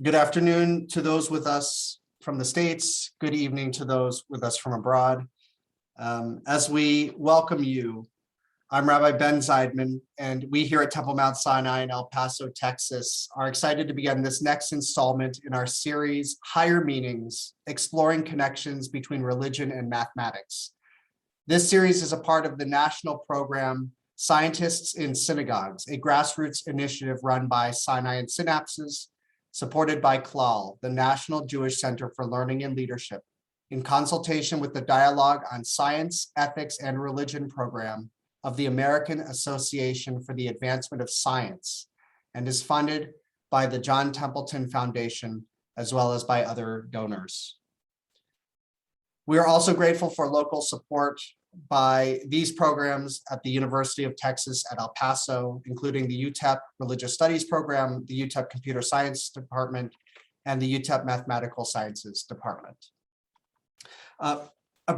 Good afternoon to those with us from the States. Good evening to those with us from abroad. As we welcome you, I'm Rabbi Ben Zeidman, and we here at Temple Mount Sinai in El Paso, Texas, are excited to begin this next installment in our series, Higher Meanings, Exploring Connections Between Religion and Mathematics. This series is a part of the national program, Scientists in Synagogues, a grassroots initiative run by Sinai and Synapses, supported by CLAL, the National Jewish Center for Learning and Leadership, in consultation with the Dialogue on Science, Ethics, and Religion program of the American Association for the Advancement of Science, and is funded by the John Templeton Foundation, as well as by other donors. We are also grateful for local support by these programs at the University of Texas at El Paso, including the UTEP Religious Studies program, the UTEP Computer Science Department, and the UTEP Mathematical Sciences Department. A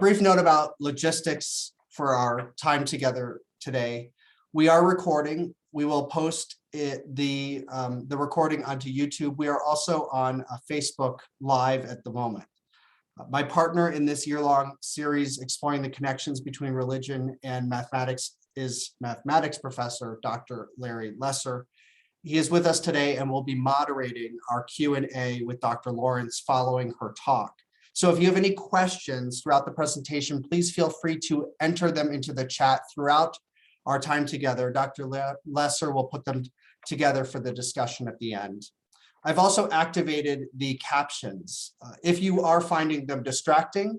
brief note about logistics for our time together today. We are recording. We will post the recording onto YouTube. We are also on Facebook Live at the moment. My partner in this year-long series exploring the connections between religion and mathematics is mathematics professor, Dr. Larry Lesser. He is with us today and will be moderating our Q&A with Dr. Lawrence following her talk. So if you have any questions throughout the presentation, please feel free to enter them into the chat throughout our time together. Dr. Lesser will put them together for the discussion at the end. I've also activated the captions. If you are finding them distracting,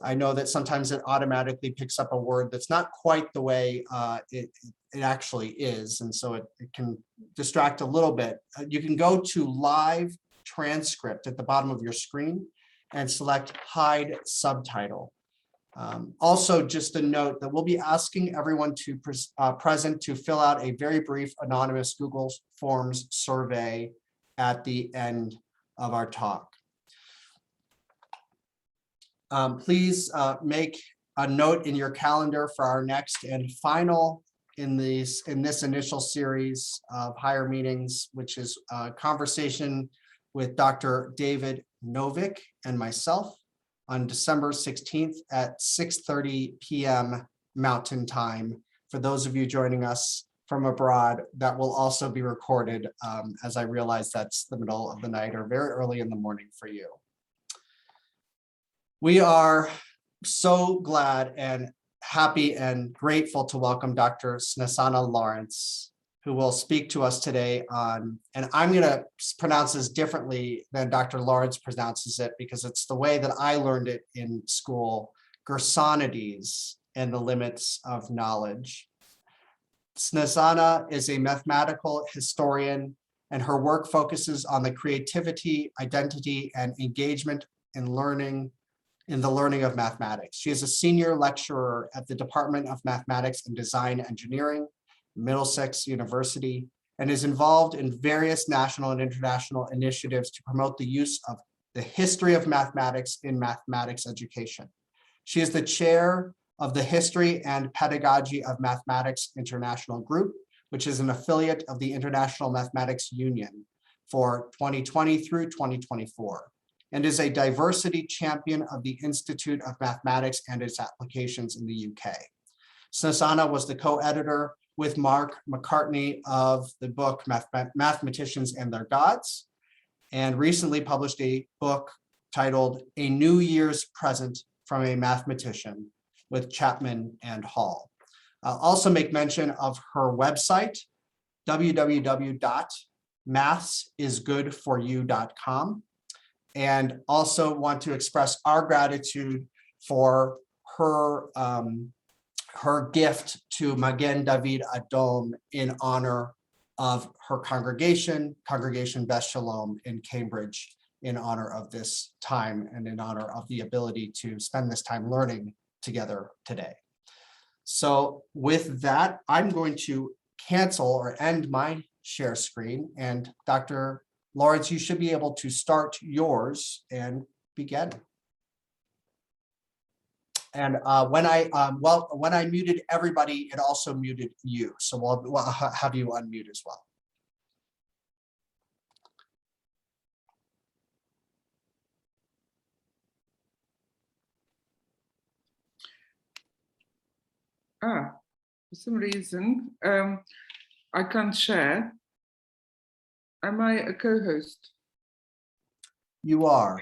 I know that sometimes it automatically picks up a word that's not quite the way it actually is, and so it can distract a little bit. You can go to live transcript at the bottom of your screen and select hide subtitle. Also, just a note that we'll be asking everyone present to fill out a very brief anonymous Google Forms survey at the end of our talk. Please make a note in your calendar for our next and final in this initial series of Higher Meanings, which is a conversation with Dr. David Novick and myself on December 16th at 6:30 p.m. Mountain Time. For those of you joining us from abroad, that will also be recorded, as I realize that's the middle of the night or very early in the morning for you. We are so glad and happy and grateful to welcome Dr. Snezana Lawrence, who will speak to us today on, and I'm going to pronounce this differently than Dr. Lawrence pronounces it because it's the way that I learned it in school, Gersonides and the Limits of Knowledge. Snezana is a mathematical historian, and her work focuses on the creativity, identity, and engagement in the learning of mathematics. She is a senior lecturer at the Department of Mathematics and Design Engineering, Middlesex University, and is involved in various national and international initiatives to promote the use of the history of mathematics in mathematics education. She is the chair of the History and Pedagogy of Mathematics International Group, which is an affiliate of the International Mathematics Union for 2020 through 2024, and is a diversity champion of the Institute of Mathematics and its applications in the UK. Snezana was the co-editor with Mark McCartney of the book Mathematicians and Their Gods, and recently published a book titled A New Year's Present from a Mathematician with Chapman and Hall. I'll also make mention of her website, www.mathsisgoodforyou.com, and also want to express our gratitude for her gift to Magen David Adom in honor of her congregation, Congregation Beth Shalom in Cambridge, in honor of this time and in honor of the ability to spend this time learning together today. So with that, I'm going to cancel or end my share screen, and Dr. Lawrence, you should be able to start yours and begin. And when I muted everybody, it also muted you. So we'll have you unmute as well. For some reason, I can't share. Am I a co-host? You are.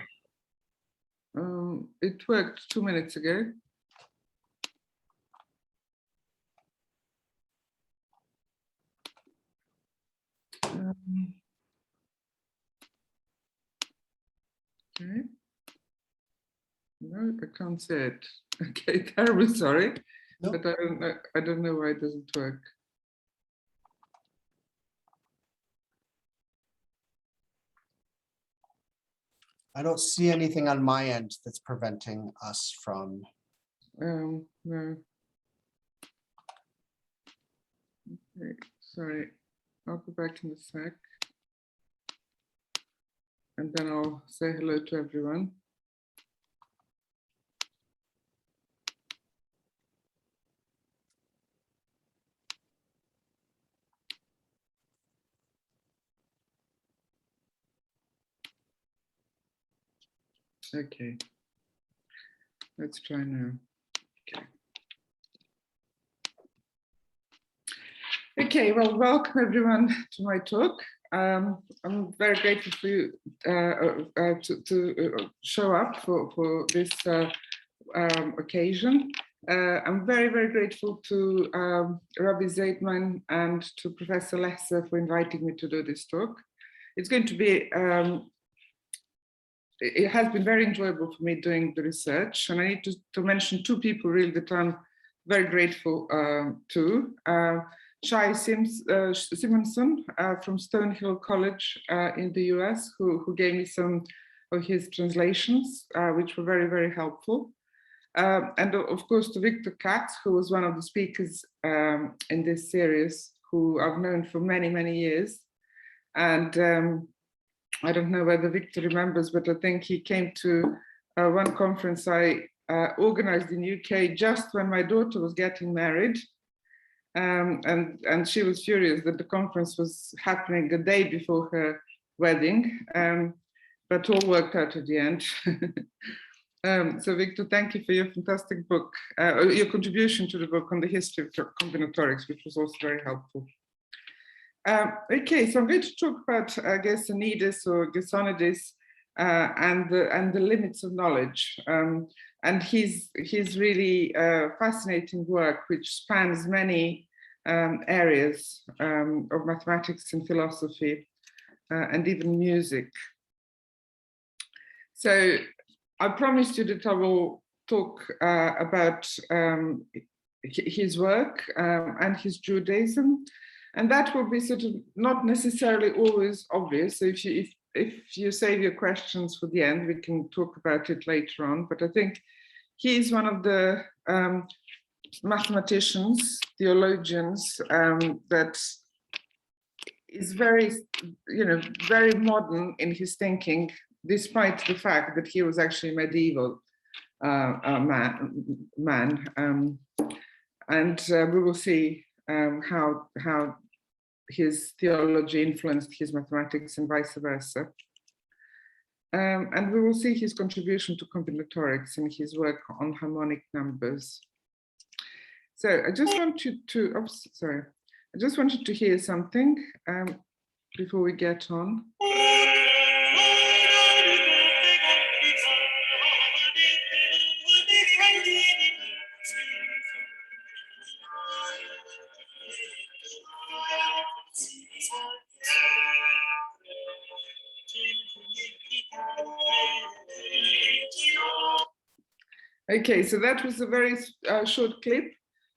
It worked 2 minutes ago. Okay. No, I can't say it. Okay, terribly sorry, Nope. but I don't know why it doesn't work. I don't see anything on my end that's preventing us from. No. Okay, sorry. I'll go back in a sec. And then I'll say hello to everyone. Okay. Let's try now. Okay. Okay, well, welcome everyone to my talk. I'm very grateful for you to show up for this occasion. I'm very, very grateful to Rabbi Zeidman and to Professor Lesser for inviting me to do this talk. It's going to be, it has been very enjoyable for me doing the research, and I need to mention two people really that I'm very grateful to. Shai Simonson from Stonehill College in the US, who gave me some of his translations, which were very, very helpful. And of course to Victor Katz, who was one of the speakers in this series, who I've known for many, many years. And I don't know whether Victor remembers, but I think he came to one conference I organized in UK just when my daughter was getting married. And she was furious that the conference was happening a day before her wedding, but all worked out at the end. So Victor, thank you for your fantastic book, your contribution to the book on the history of combinatorics, which was also very helpful. Okay, so I'm going to talk about Gersonides or Gersonides and the limits of knowledge, and his really fascinating work, which spans many areas of mathematics and philosophy and even music. So I promised you that I will talk about his work and his Judaism, and that will be sort of not necessarily always obvious. So if you save your questions for the end, we can talk about it later on. But I think he is one of the mathematicians, theologians that is very, very modern in his thinking, despite the fact that he was actually medieval man. And we will see how his theology influenced his mathematics and vice versa. And we will see his contribution to combinatorics in his work on harmonic numbers. So I just want you to, I just wanted to hear something before we get on. Okay, so that was a very short clip.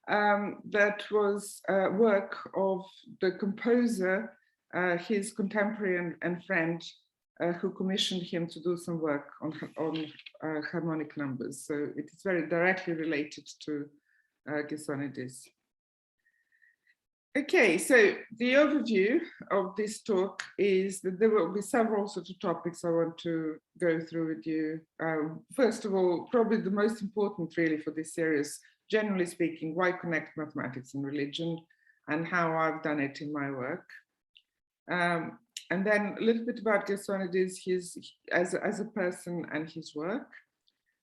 That was work of the composer, his contemporary and friend, who commissioned him to do some work on harmonic numbers. So it is very directly related to Gersonides. Okay, so the overview of this talk is that there will be several sort of topics I want to go through with you. First of all, probably the most important really for this series, generally speaking, why connect mathematics and religion and how I've done it in my work. And then a little bit about Gersonides, as a person and his work.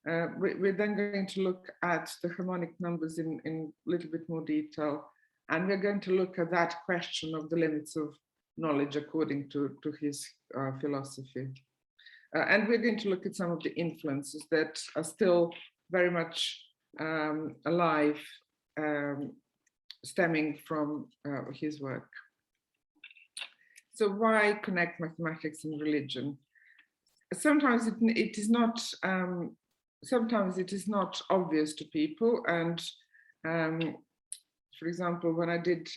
We're then going to look at the harmonic numbers in a little bit more detail, And we're going to look at that question of the limits of knowledge according to his philosophy. And we're going to look at some of the influences that are still very much alive, stemming from his work. So why connect mathematics and religion? Sometimes it is not. Sometimes it is not obvious to people. And for example, when I did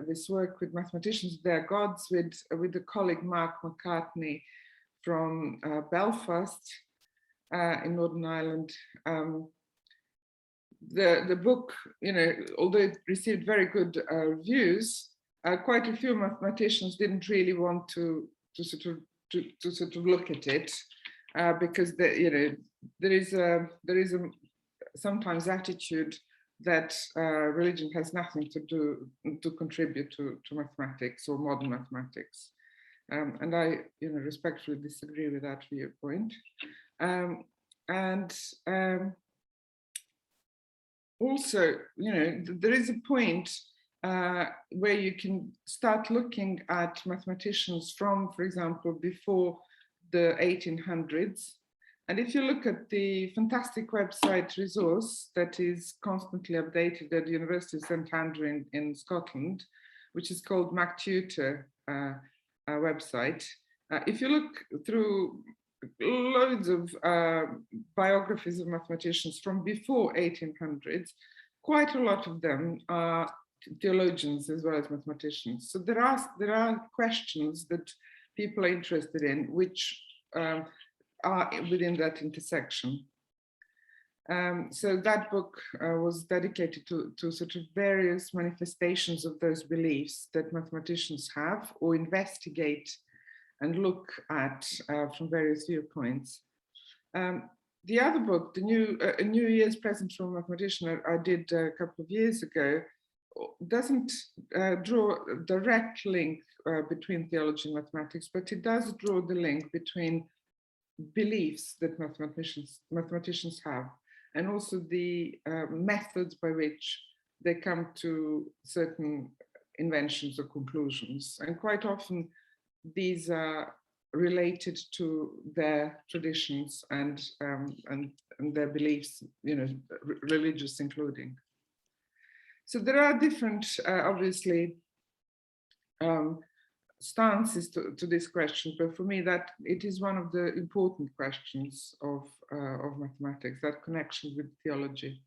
this work with mathematicians, their gods, with a colleague Mark McCartney from Belfast in Northern Ireland, the book, although it received very good reviews, quite a few mathematicians didn't really want to sort of look at it because there is a sometimes attitude that religion has nothing to contribute to mathematics or modern mathematics, and I respectfully disagree with that viewpoint. Also, there is a point where you can start looking at mathematicians from, for example, before the 1800s. And if you look at the fantastic website resource that is constantly updated at the University of St Andrew in Scotland, which is called MacTutor website, if you look through loads of biographies of mathematicians from before 1800s, quite a lot of them are theologians as well as mathematicians. So there are questions that people are interested in which are within that intersection. So that book was dedicated to sort of various manifestations of those beliefs that mathematicians have or investigate and look at from various viewpoints. The other book, A New Year's Present from a Mathematician, I did a couple of years ago, doesn't draw a direct link between theology and mathematics, but it does draw the link between beliefs that mathematicians have and also the methods by which they come to certain inventions or conclusions. And quite often these are related to their traditions and their beliefs, religious including. So there are different, obviously, stances to this question, but for me that it is one of the important questions of mathematics, that connection with theology.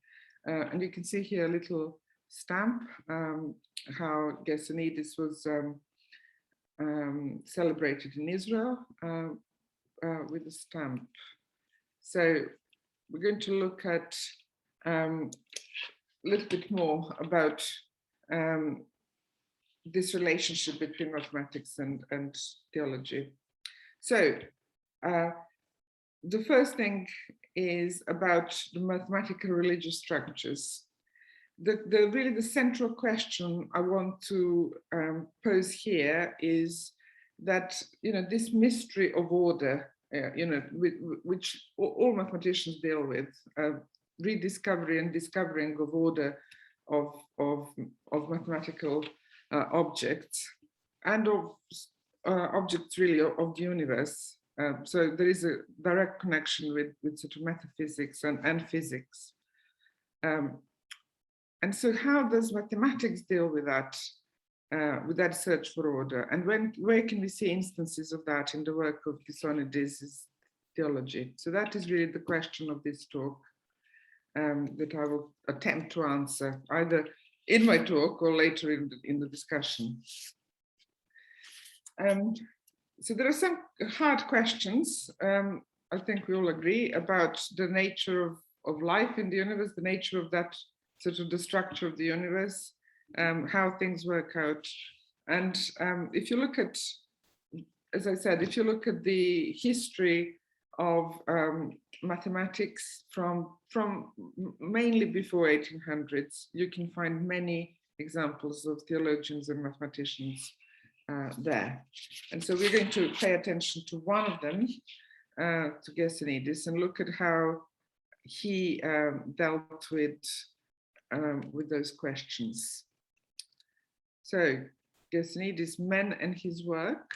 And you can see here a little stamp, how Gersonides was celebrated in Israel with a stamp. So we're going to look at a little bit more about this relationship between mathematics and theology. So the first thing is about the mathematical religious structures. Really the central question I want to pose here is that this mystery of order, which all mathematicians deal with, rediscovery and discovering of order of mathematical objects and of objects really of the universe. So there is a direct connection with sort of metaphysics and physics. And so how does mathematics deal with that search for order? And where can we see instances of that in the work of Gersonides' theology? So that is really the question of this talk that I will attempt to answer either in my talk or later in the discussion. So there are some hard questions, I think we all agree, about the nature of life in the universe, the nature of that sort of the structure of the universe, how things work out. And if you look at, as I said, if you look at the history of mathematics from mainly before 1800s, you can find many examples of theologians and mathematicians there. And so we're going to pay attention to one of them, to Gersonides, and look at how he dealt with those questions. So Gersonides, Men and His Work.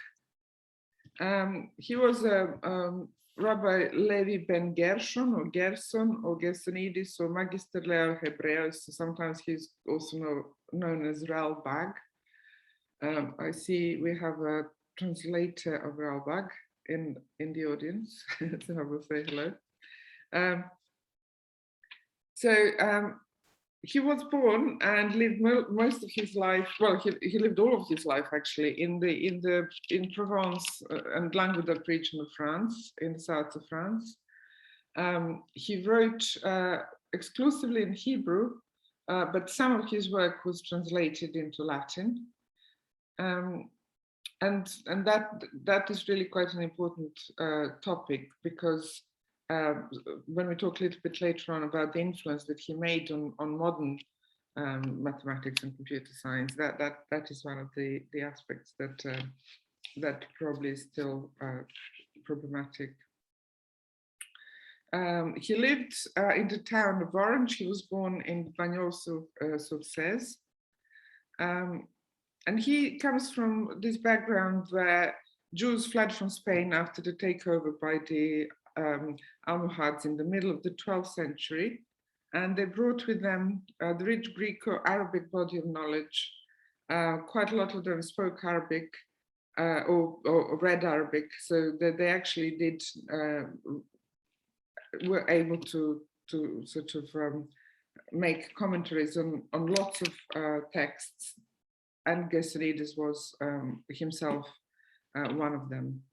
He was Rabbi Levi ben Gershon or Gerson or Gersonides or Magister Leo Hebreus. Sometimes he's also known as Ralbag. I see we have a translator of Ralbag in the audience, so I will say hello. He was born and lived most of his life. Well, he lived all of his life actually in Provence and Languedoc region of France, in the south of France. He wrote exclusively in Hebrew, but some of his work was translated into Latin, and that is really quite an important topic, because when we talk a little bit later on about the influence that he made on modern mathematics and computer science, that is one of the aspects that probably is still problematic. He lived in the town of Orange. He was born in Bagnols-sur-Cèze. And he comes from this background where Jews fled from Spain after the takeover by the Almohads in the middle of the 12th century, and they brought with them the rich Greco-Arabic body of knowledge. Quite a lot of them spoke Arabic or read Arabic, so that they actually were able to sort of make commentaries on lots of texts, and Gersonides was himself one of them.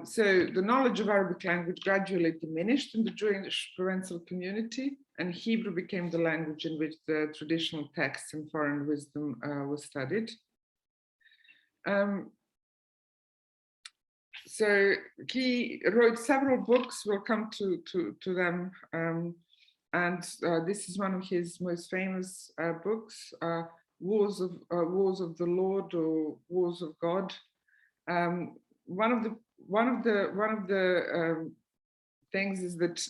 So the knowledge of Arabic language gradually diminished in the Jewish Provençal community, and Hebrew became the language in which the traditional texts and foreign wisdom was studied. So he wrote several books. We'll come to them, and this is one of his most famous books, Wars of the Lord or Wars of God. One of the things is that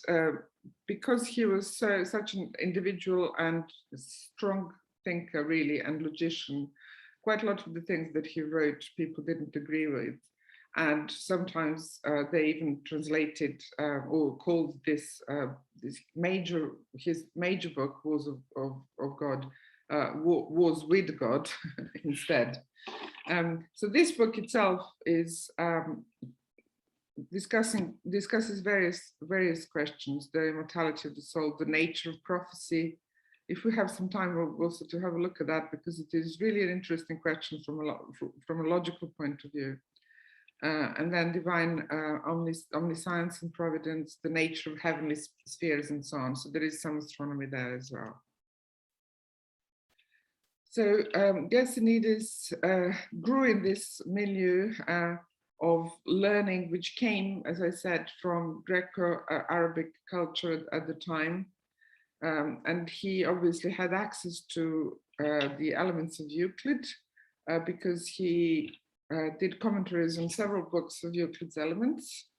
because he was such an individual and strong thinker, really, and logician, quite a lot of the things that he wrote people didn't agree with, and sometimes they even translated or called his major book, Wars of God, Wars with God instead. So this book itself is discusses various questions: the immortality of the soul, the nature of prophecy. If we have some time, we'll also to have a look at that, because it is really an interesting question from a logical point of view. And then divine omniscience and providence, the nature of heavenly spheres, and so on. So there is some astronomy there as well. So Gersonides grew in this milieu of learning, which came, as I said, from Greco-Arabic culture at the time. And he obviously had access to the elements of Euclid because he did commentaries on several books of Euclid's elements.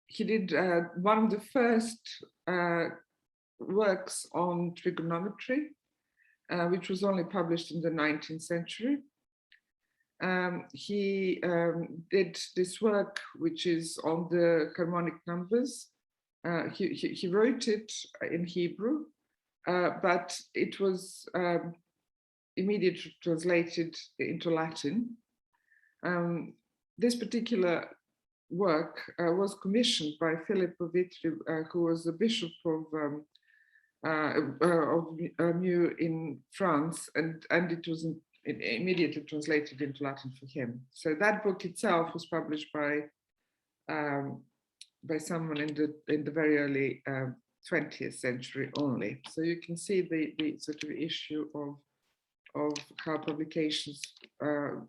He did one of the first works on trigonometry, which was only published in the 19th century. He did this work, which is on the harmonic numbers. He wrote it in Hebrew, but it was immediately translated into Latin. This particular work was commissioned by Philip of Vitry, who was the bishop of Meaux in France, and it was immediately translated into Latin for him. So that book itself was published by someone in the very early 20th century only. So you can see the sort of issue of how publications were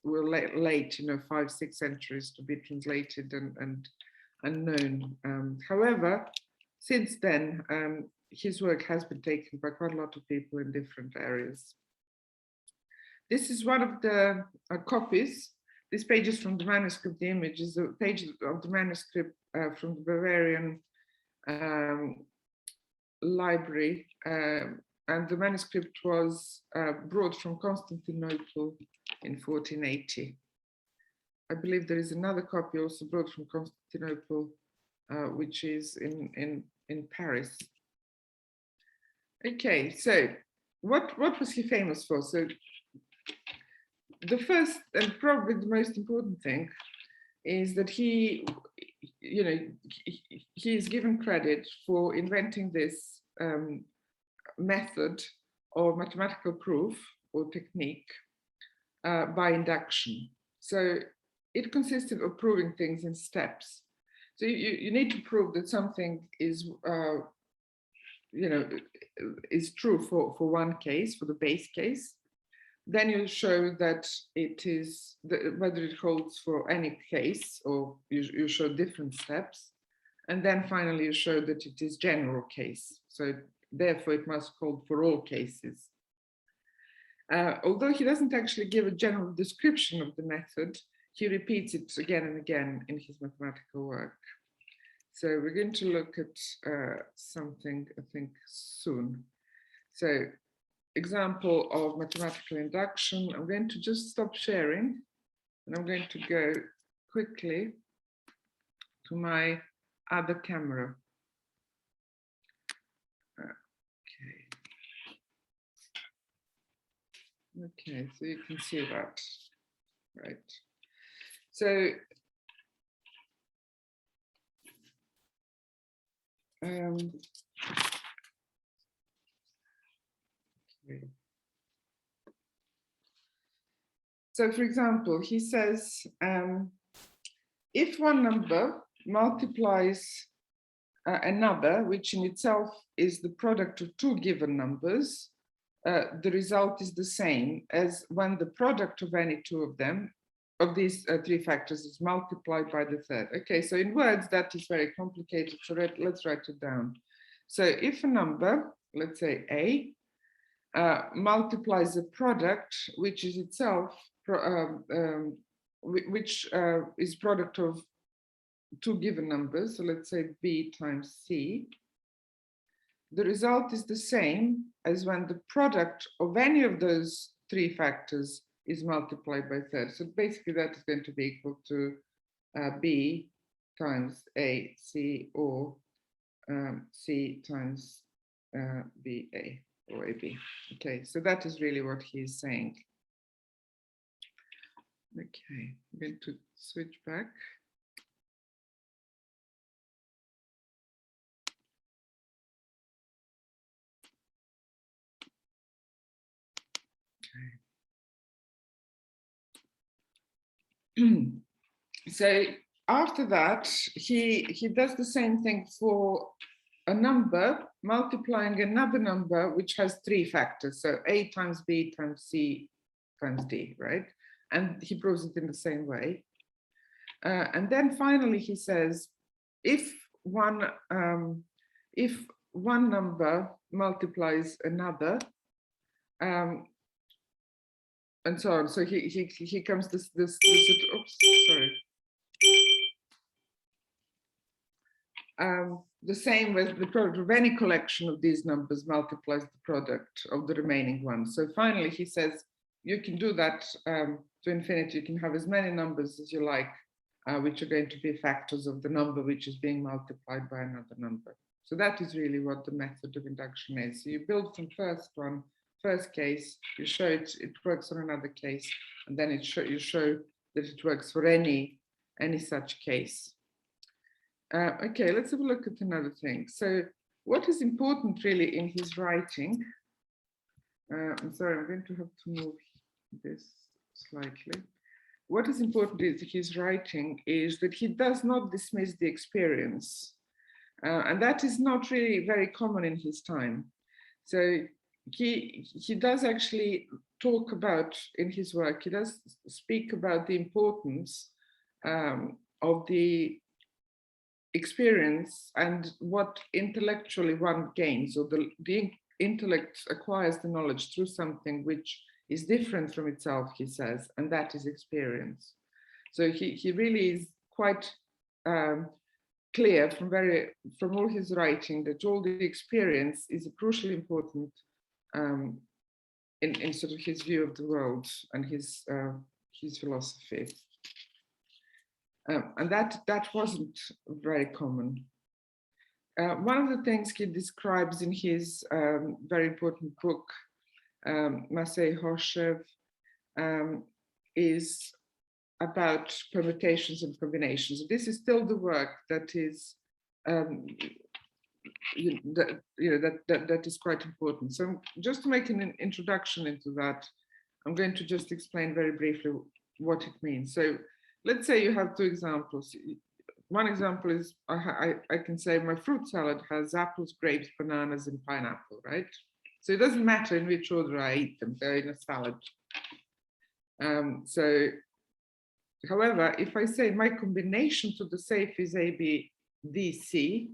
late, 5-6 centuries to be translated and known. However, since then, his work has been taken by quite a lot of people in different areas. This is one of the copies. This page is from the manuscript. The image is a page of the manuscript from the Bavarian library, and the manuscript was brought from Constantinople in 1480. I believe there is another copy also brought from Constantinople, which is in Paris. Okay, so what was he famous for? So the first and probably the most important thing is that he is given credit for inventing this method or mathematical proof or technique by induction. So it consisted of proving things in steps. So you need to prove that something is, is true for one case, for the base case. Then you show that it is, whether it holds for any case, or you show different steps. And then finally you show that it is general case. So therefore it must hold for all cases. Although he doesn't actually give a general description of the method, he repeats it again and again in his mathematical work. So we're going to look at something, I think, soon. So example of mathematical induction. I'm going to just stop sharing and I'm going to go quickly to my other camera. Okay, so you can see that, right? So okay. So for example, he says, if one number multiplies another, which in itself is the product of two given numbers, the result is the same as when the product of any two of them, of these three factors, is multiplied by the third. Okay, so in words, that is very complicated, so let's write it down. So if a number, let's say A, multiplies a product, which is itself, is product of two given numbers, so let's say B times C, the result is the same as when the product of any of those three factors is multiplied by third. So basically that is going to be equal to B times AC, or C times BA or AB. Okay, so that is really what he is saying. Okay, I'm going to switch back. So after that, he does the same thing for a number multiplying another number which has three factors. So A times B times C times D, right? And he proves it in the same way. And then finally he says, if one number multiplies another, and so on. So he comes this oops, sorry. The same with the product of any collection of these numbers multiplies the product of the remaining ones. So finally he says, you can do that to infinity. You can have as many numbers as you like, which are going to be factors of the number which is being multiplied by another number. So that is really what the method of induction is. So you build from first case, you show it works on another case, and then you show that it works for any such case. Okay, let's have a look at another thing. So what is important really in his writing, I'm sorry, I'm going to have to move this slightly. What is important in his writing is that he does not dismiss the experience. And that is not really very common in his time. So he does actually talk about, in his work, he does speak about the importance of the experience and what intellectually one gains, or the intellect acquires the knowledge through something which is different from itself, he says, and that is experience. So he really is quite clear from all his writing that all the experience is crucially important in sort of his view of the world and his philosophy. And that wasn't very common. One of the things he describes in his very important book, Masei Hoshev, is about permutations and combinations. This is still the work that is that is quite important. So just to make an introduction into that, I'm going to just explain very briefly what it means. So let's say you have two examples. One example is I can say my fruit salad has apples, grapes, bananas, and pineapple, right? So it doesn't matter in which order I eat them, they're in a salad. However, if I say my combination to the safe is A, B, D, C,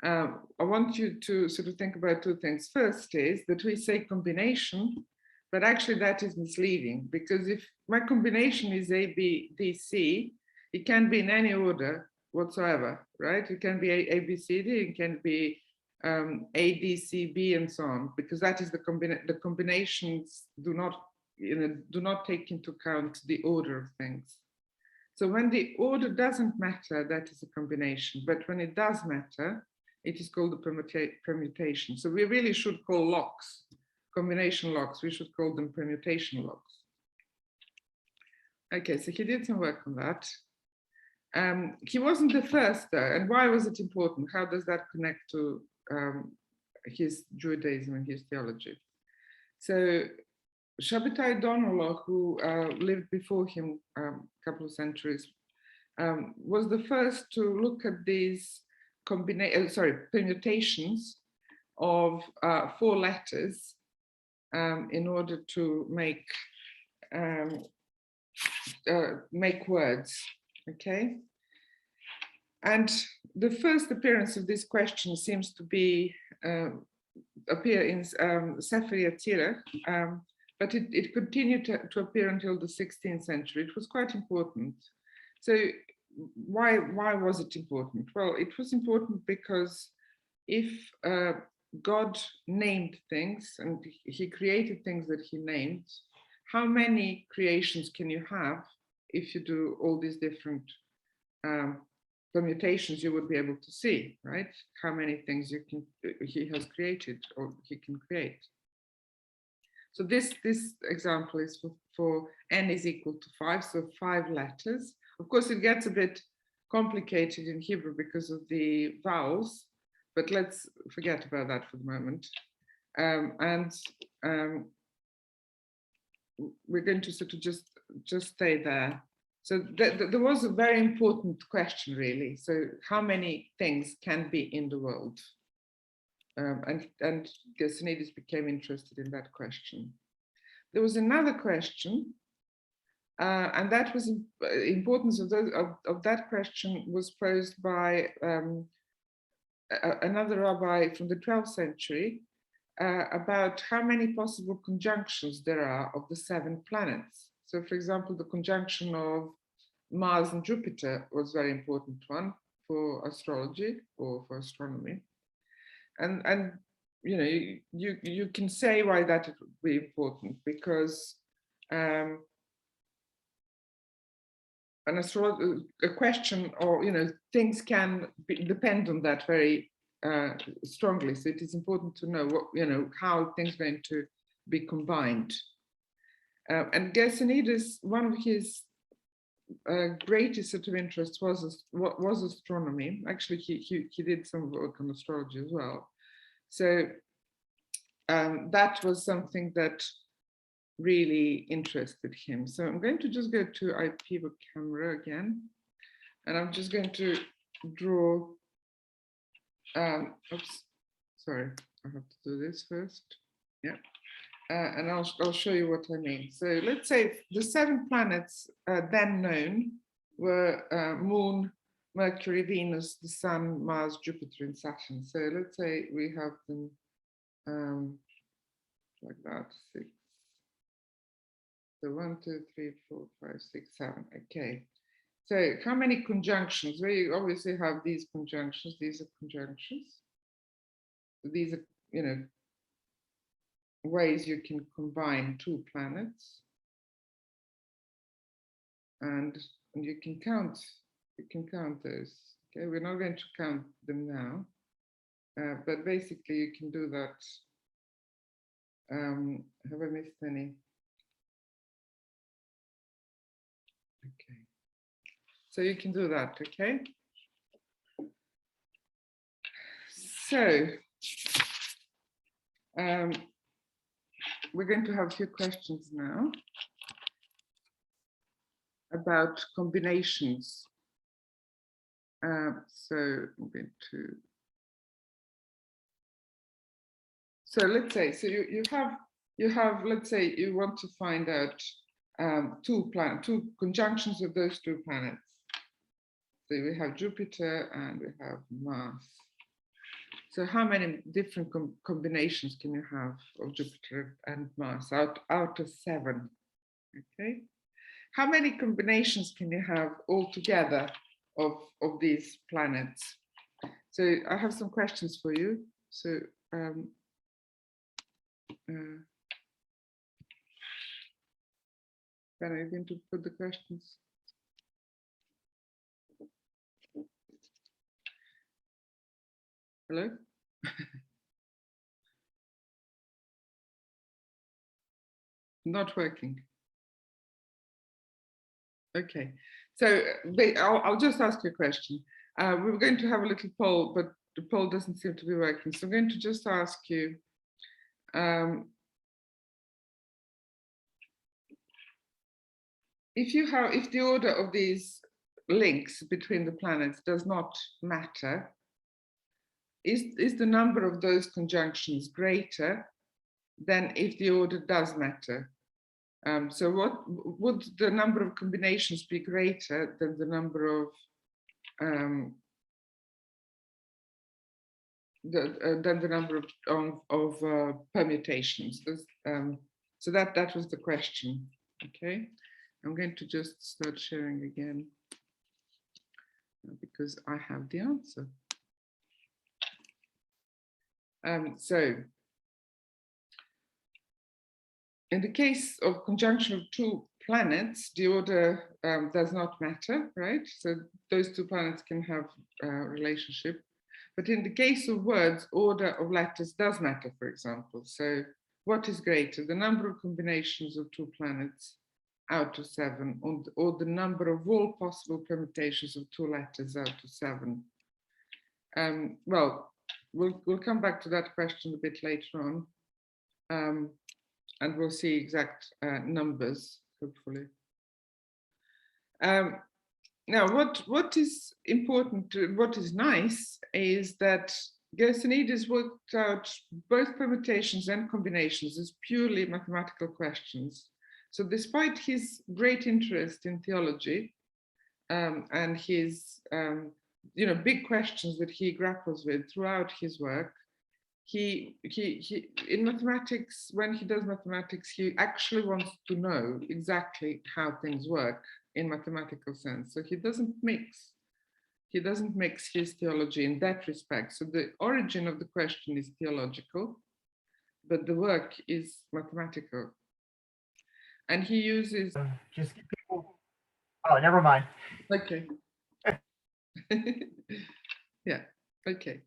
I want you to sort of think about two things. First is that we say combination, but actually that is misleading, because if my combination is A, B, D, C, it can be in any order whatsoever, right? It can be A, B, C, D, it can be A, D, C, B, and so on, because that is the combinations do not take into account the order of things. So when the order doesn't matter, that is a combination, but when it does matter, it is called a permutation. So we really should call locks, combination locks, we should call them permutation locks. Okay, so he did some work on that. He wasn't the first though, and why was it important? How does that connect to his Judaism and his theology? So Shabbatai Donolo, who lived before him a couple of centuries, was the first to look at these permutations of 4 letters in order to make words, okay? And the first appearance of this question seems to be appear in Sefer Yetzirah, but it continued to appear until the 16th century. It was quite important. So why was it important? Well, it was important because if God named things and he created things that he named, how many creations can you have if you do all these different permutations you would be able to see, right? How many things he has created or he can create. So this example is for n is equal to 5, so 5 letters. Of course, it gets a bit complicated in Hebrew because of the vowels, but let's forget about that for the moment. We're going to sort of just stay there. So there was a very important question, really. So how many things can be in the world? And Gersonides became interested in that question. There was another question, and that was importance of that question was posed by another rabbi from the 12th century about how many possible conjunctions there are of the 7 planets. So, for example, the conjunction of Mars and Jupiter was a very important one for astrology or for astronomy. And you know, you can say why that would be important, because a question, or you know, things can depend on that very strongly. So it is important to know what, you know, how things are going to be combined. And Gersonides, one of his greatest sort of interests was astronomy. Actually, he did some work on astrology as well. So that was something that really interested him. So I'm going to just go to IP book camera again, and I'm just going to draw. Oops, sorry, I have to do this first. Yeah. And I'll show you what I mean. So let's say the 7 planets then known were Moon, Mercury, Venus, the Sun, Mars, Jupiter, and Saturn. So let's say we have them like that, 6. So 1, 2, 3, 4, 5, 6, 7. Okay. So how many conjunctions? Well, you obviously have these conjunctions. These are conjunctions. These are, you know, ways you can combine two planets, and you can count those. Okay, we're not going to count them now, but basically you can do that. Have I missed any? Okay, so you can do that. Okay, so we're going to have a few questions now about combinations. So I'm going to. So let's say, so you have, let's say you want to find out two conjunctions of those two planets. So we have Jupiter and we have Mars. So how many different combinations can you have of Jupiter and Mars out of 7? Okay. How many combinations can you have altogether of these planets? So I have some questions for you. So Ben, are you going to put the questions? Hello? Not working. Okay, so I'll just ask you a question. We were going to have a little poll, but the poll doesn't seem to be working. So I'm going to just ask you, if the order of these links between the planets does not matter, is the number of those conjunctions greater than if the order does matter? So what would the number of combinations be greater than the number of permutations? So that was the question. Okay, I'm going to just start sharing again because I have the answer. So in the case of conjunction of two planets, the order does not matter, right? So those two planets can have a relationship. But in the case of words, order of letters does matter, for example. So what is greater, the number of combinations of two planets out of 7, or the number of all possible permutations of two letters out of 7? Well, we'll come back to that question a bit later on. And we'll see exact numbers, hopefully. Now, what is important, what is nice, is that Gersonides worked out both permutations and combinations as purely mathematical questions. So despite his great interest in theology and his big questions that he grapples with throughout his work, he in mathematics, when he does mathematics, he actually wants to know exactly how things work in mathematical sense. So he doesn't mix his theology in that respect. So the origin of the question is theological, but the work is mathematical. And he uses just give people. Oh, never mind. Okay. Yeah. Okay.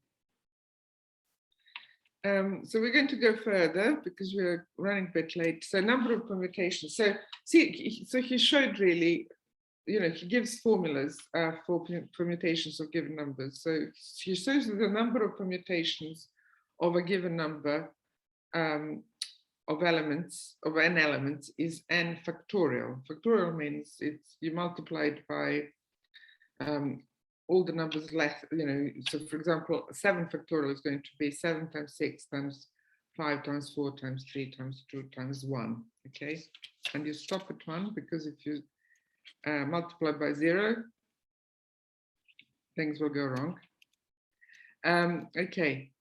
So we're going to go further because we're running a bit late. So number of permutations. So see, so he showed really, he gives formulas for permutations of given numbers. So he shows that the number of permutations of a given number of elements, of n elements, is n factorial. Factorial means you multiply it by all the numbers less, so for example, 7 factorial is going to be 7 times 6 times 5 times 4 times 3 times 2 times 1, okay? And you stop at 1 because if you multiply by 0, things will go wrong. Okay,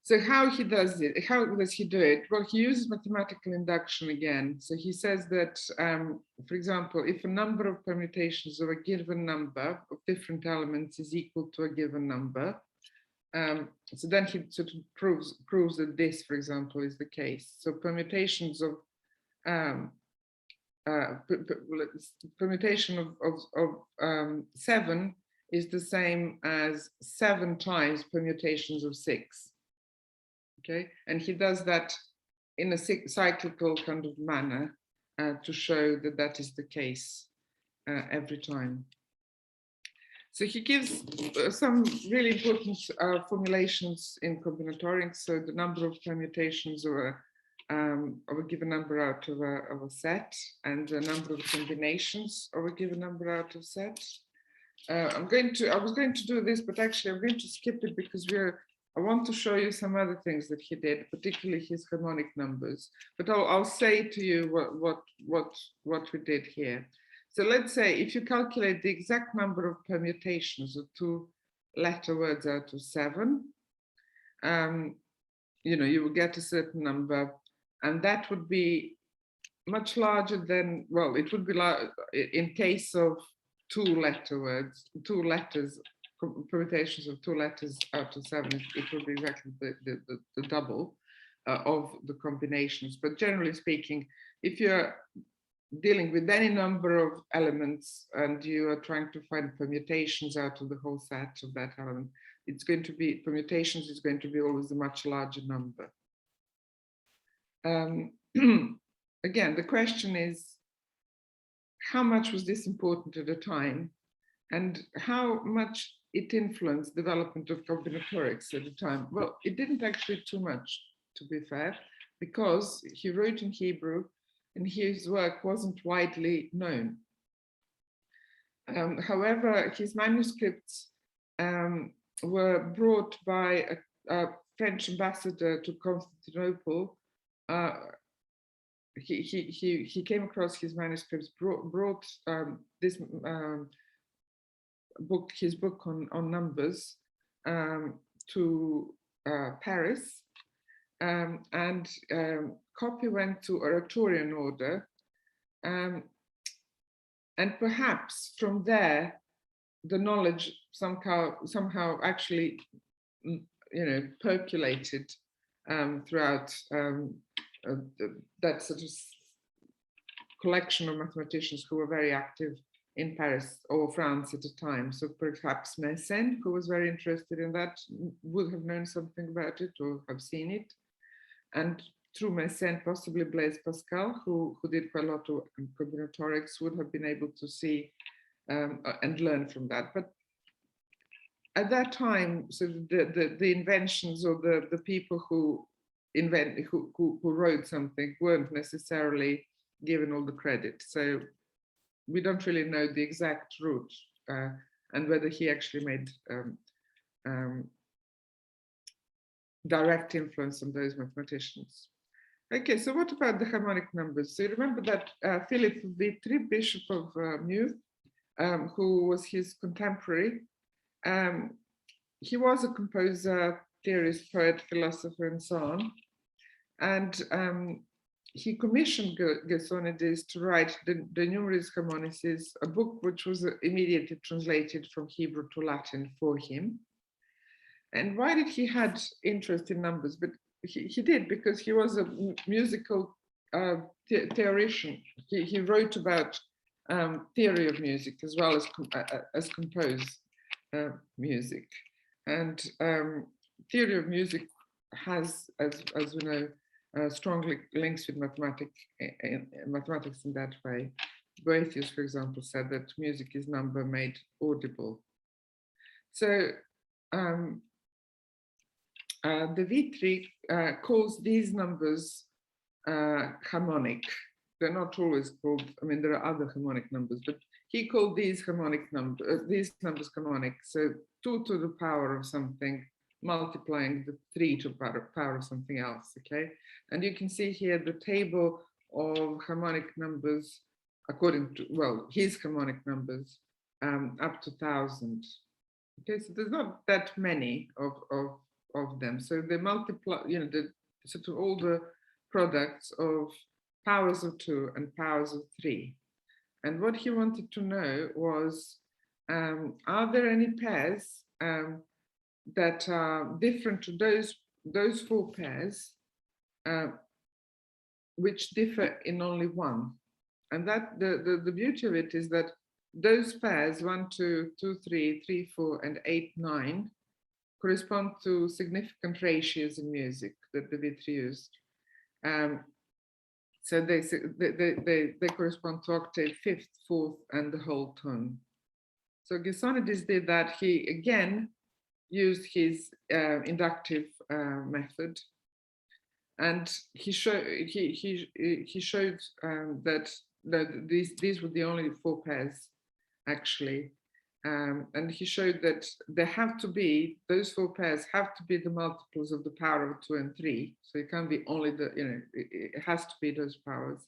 so how he does it, how does he do it? Well, he uses mathematical induction again. So he says that, for example, if a number of permutations of a given number of different elements is equal to a given number, So then he sort of proves that this, for example, is the case. So permutations of permutation of 7 is the same as 7 times permutations of 6. Okay, and he does that in a cyclical kind of manner to show that that is the case every time. So he gives some really important formulations in combinatorics. So the number of permutations of a given number out of a set, and the number of combinations of a given number out of set. I was going to do this, but actually I'm going to skip it because I want to show you some other things that he did, particularly his harmonic numbers. But I'll say to you what we did here. So let's say if you calculate the exact number of permutations of 2-letter words out of 7, you will get a certain number, and that would be much larger than, well, it would be in case of 2-letter words, 2 letters, permutations of 2 letters out of 7, it would be exactly the double of the combinations. But generally speaking, if you're dealing with any number of elements and you are trying to find permutations out of the whole set of that element, it's going to be, permutations is going to be always a much larger number. Again, the question is, how much was this important at the time, and how much it influenced development of combinatorics at the time? Well, it didn't actually too much, to be fair, because he wrote in Hebrew and his work wasn't widely known. However, his manuscripts were brought by a French ambassador to Constantinople. He came across his manuscripts, brought this book, his book on numbers, to Paris, and copy went to Oratorian order, and perhaps from there the knowledge somehow actually percolated throughout that sort of collection of mathematicians who were very active in Paris or France at the time. So perhaps Mersenne, who was very interested in that, would have known something about it or have seen it. And through Mersenne, possibly Blaise Pascal, who did quite a lot of combinatorics, would have been able to see and learn from that. But at that time, so the inventions or the people who wrote something weren't necessarily given all the credit. So we don't really know the exact route and whether he actually made direct influence on those mathematicians. Okay, so what about the harmonic numbers? So you remember that Philip Vitry, Bishop of Meaux, who was his contemporary, he was a composer, theorist, poet, philosopher, and so on. And he commissioned Gersonides to write the Numerous Harmonices, a book which was immediately translated from Hebrew to Latin for him. And why did he had interest in numbers? But he did because he was a musical theoretician. He wrote about theory of music as well as compose music. And theory of music has, as we know, strongly links with mathematics in that way. Boethius, for example, said that music is number made audible. So the Vitry calls these numbers harmonic. They're not always called, I mean, there are other harmonic numbers, but he called these numbers harmonic. So 2 to the power of something, multiplying the 3 to the power of something else, okay? And you can see here the table of harmonic numbers according to, well, his harmonic numbers up to 1,000. Okay, so there's not that many of them. So they multiply, the sort of all the products of powers of 2 and powers of 3. And what he wanted to know was, are there any pairs that are different to those four pairs, which differ in only one. And that the beauty of it is that those pairs 1, 2, 2, 3, 3, 4, and 8, 9 correspond to significant ratios in music that David used. So they correspond to octave, fifth, fourth, and the whole tone. So Gersonides did that. He again used his inductive method, and he showed that these were the only four pairs actually, and he showed that those four pairs have to be the multiples of the power of 2 and 3. So it can't be only it has to be those powers.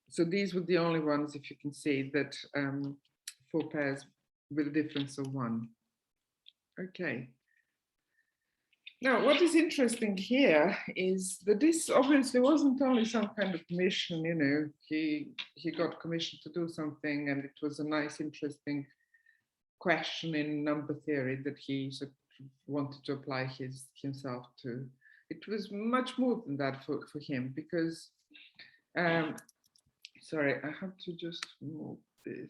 So these were the only ones, if you can see, that four pairs with a difference of 1. Okay. Now, what is interesting here is that this obviously wasn't only some kind of commission, he got commissioned to do something, and it was a nice, interesting question in number theory that he sort of wanted to apply himself to. It was much more than that for him, because, sorry, I have to just move this.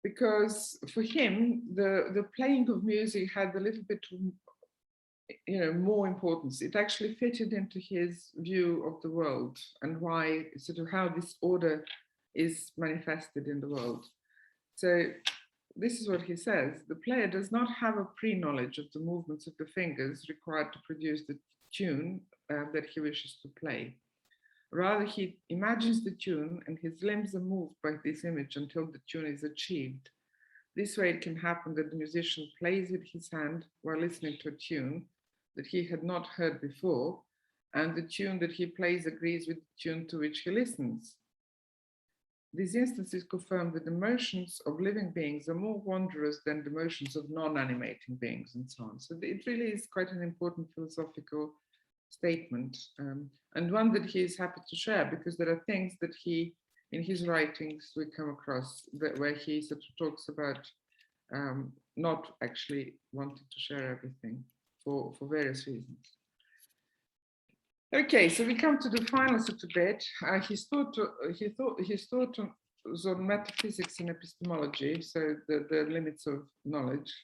Because for him, the playing of music had a little bit, more importance. It actually fitted into his view of the world and why, sort of how this order is manifested in the world. So this is what he says: the player does not have a pre-knowledge of the movements of the fingers required to produce the tune that he wishes to play. Rather, he imagines the tune, and his limbs are moved by this image until the tune is achieved. This way, it can happen that the musician plays with his hand while listening to a tune that he had not heard before, and the tune that he plays agrees with the tune to which he listens. These instances confirm that the motions of living beings are more wondrous than the motions of non-animating beings, and so on. So it really is quite an important philosophical statement, and one that he is happy to share, because there are things that he, in his writings, we come across where he sort of talks about not actually wanting to share everything for various reasons. Okay, so we come to the final sort of bit. His thought was on metaphysics and epistemology, so the limits of knowledge.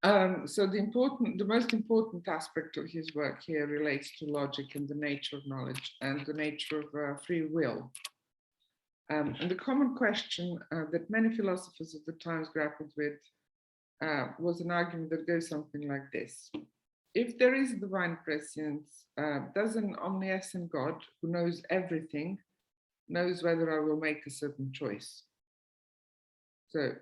So the most important aspect of his work here relates to logic and the nature of knowledge and the nature of free will. And the common question that many philosophers of the times grappled with was an argument that goes something like this. If there is a divine prescience, does an omniscient God who knows everything knows whether I will make a certain choice? So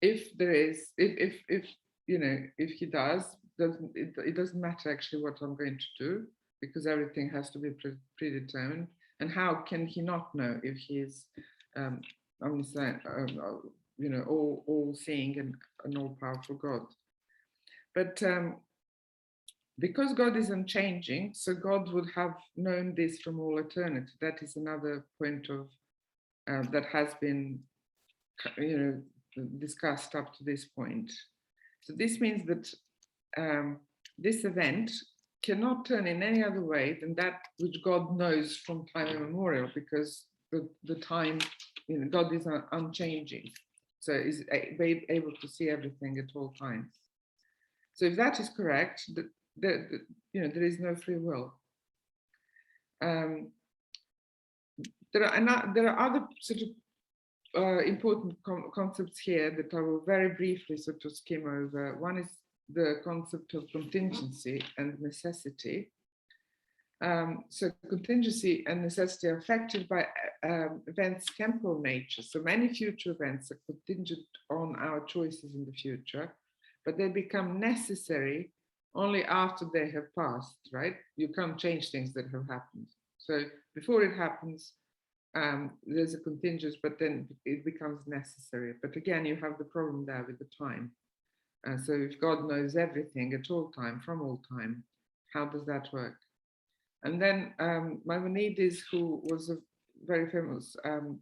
if there is, if he does, it doesn't matter actually what I'm going to do, because everything has to be predetermined. And how can he not know if he is omniscient, all-seeing and an all-powerful God? But because God is unchanging, so God would have known this from all eternity. That is another point of that has been, discussed up to this point. So this means that this event cannot turn in any other way than that which God knows from time immemorial, because the time, God is unchanging, so is able to see everything at all times. So if that is correct, there is no free will. There are other sort of important concepts here that I will very briefly sort of skim over. One is the concept of contingency and necessity. So contingency and necessity are affected by events' temporal nature. So many future events are contingent on our choices in the future, but they become necessary only after they have passed, right? You can't change things that have happened. So before it happens, there's a contingent, but then it becomes necessary. But again, you have the problem there with the time. So if God knows everything at all time, from all time, how does that work? And then Maimonides, who was very famous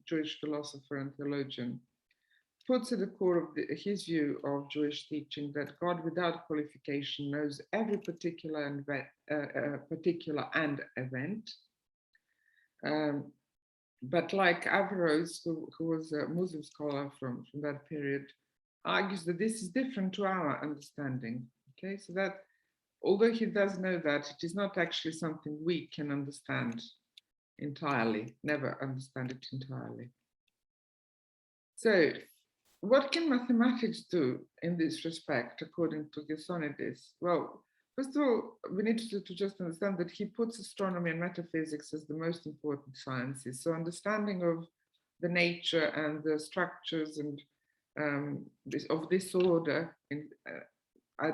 Jewish philosopher and theologian, puts at the core of his view of Jewish teaching that God, without qualification, knows every particular and event. But like Averroes, who was a Muslim scholar from that period, argues that this is different to our understanding. Okay, so that although he does know that, it is not actually something we can understand entirely, never understand it entirely. So what can mathematics do in this respect, according to Gersonides? Well, first of all, we need to just understand that he puts astronomy and metaphysics as the most important sciences. So understanding of the nature and the structures and of this order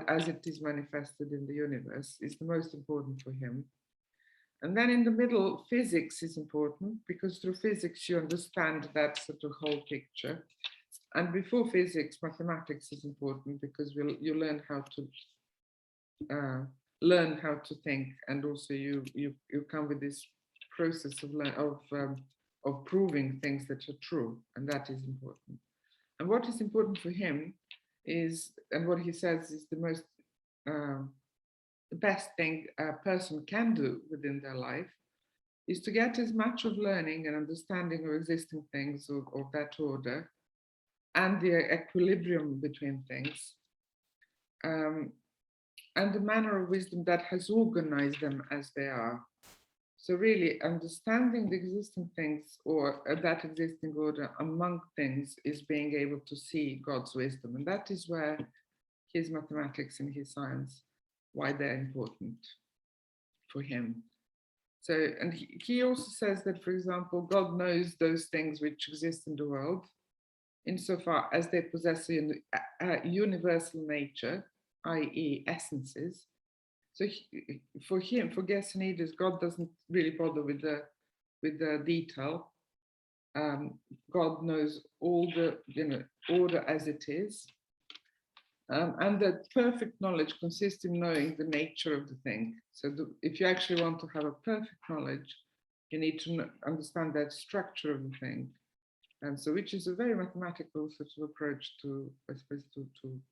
as it is manifested in the universe is the most important for him. And then in the middle, physics is important because through physics you understand that sort of whole picture. And before physics, mathematics is important because you learn how to think, and also you come with this process of proving things that are true, and that is important. And what is important for him is, and what he says is the best thing a person can do within their life, is to get as much of learning and understanding of existing things of that order and the equilibrium between things, and the manner of wisdom that has organized them as they are. So really understanding the existing things or that existing order among things is being able to see God's wisdom. And that is where his mathematics and his science, why they're important for him. So, and he also says that, for example, God knows those things which exist in the world insofar as they possess a universal nature, i.e. essences. So for him, for Gersonides, God doesn't really bother with the detail. God knows all the order as it is. And that perfect knowledge consists in knowing the nature of the thing. So if you actually want to have a perfect knowledge, you need to understand that structure of the thing. And so, which is a very mathematical sort of approach to, I suppose, to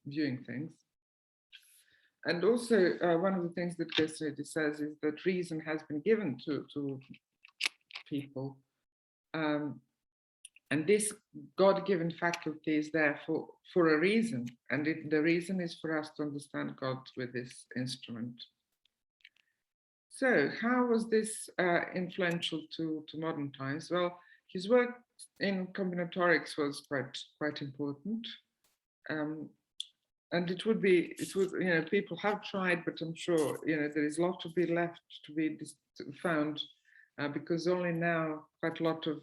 viewing things. And also, one of the things that Gersonides says is that reason has been given to people. And this God-given faculty is there for a reason. And the reason is for us to understand God with this instrument. So how was this influential to modern times? Well, his work in combinatorics was quite important. And it would, people have tried, but I'm sure, there is a lot to be left to be found because only now quite a lot of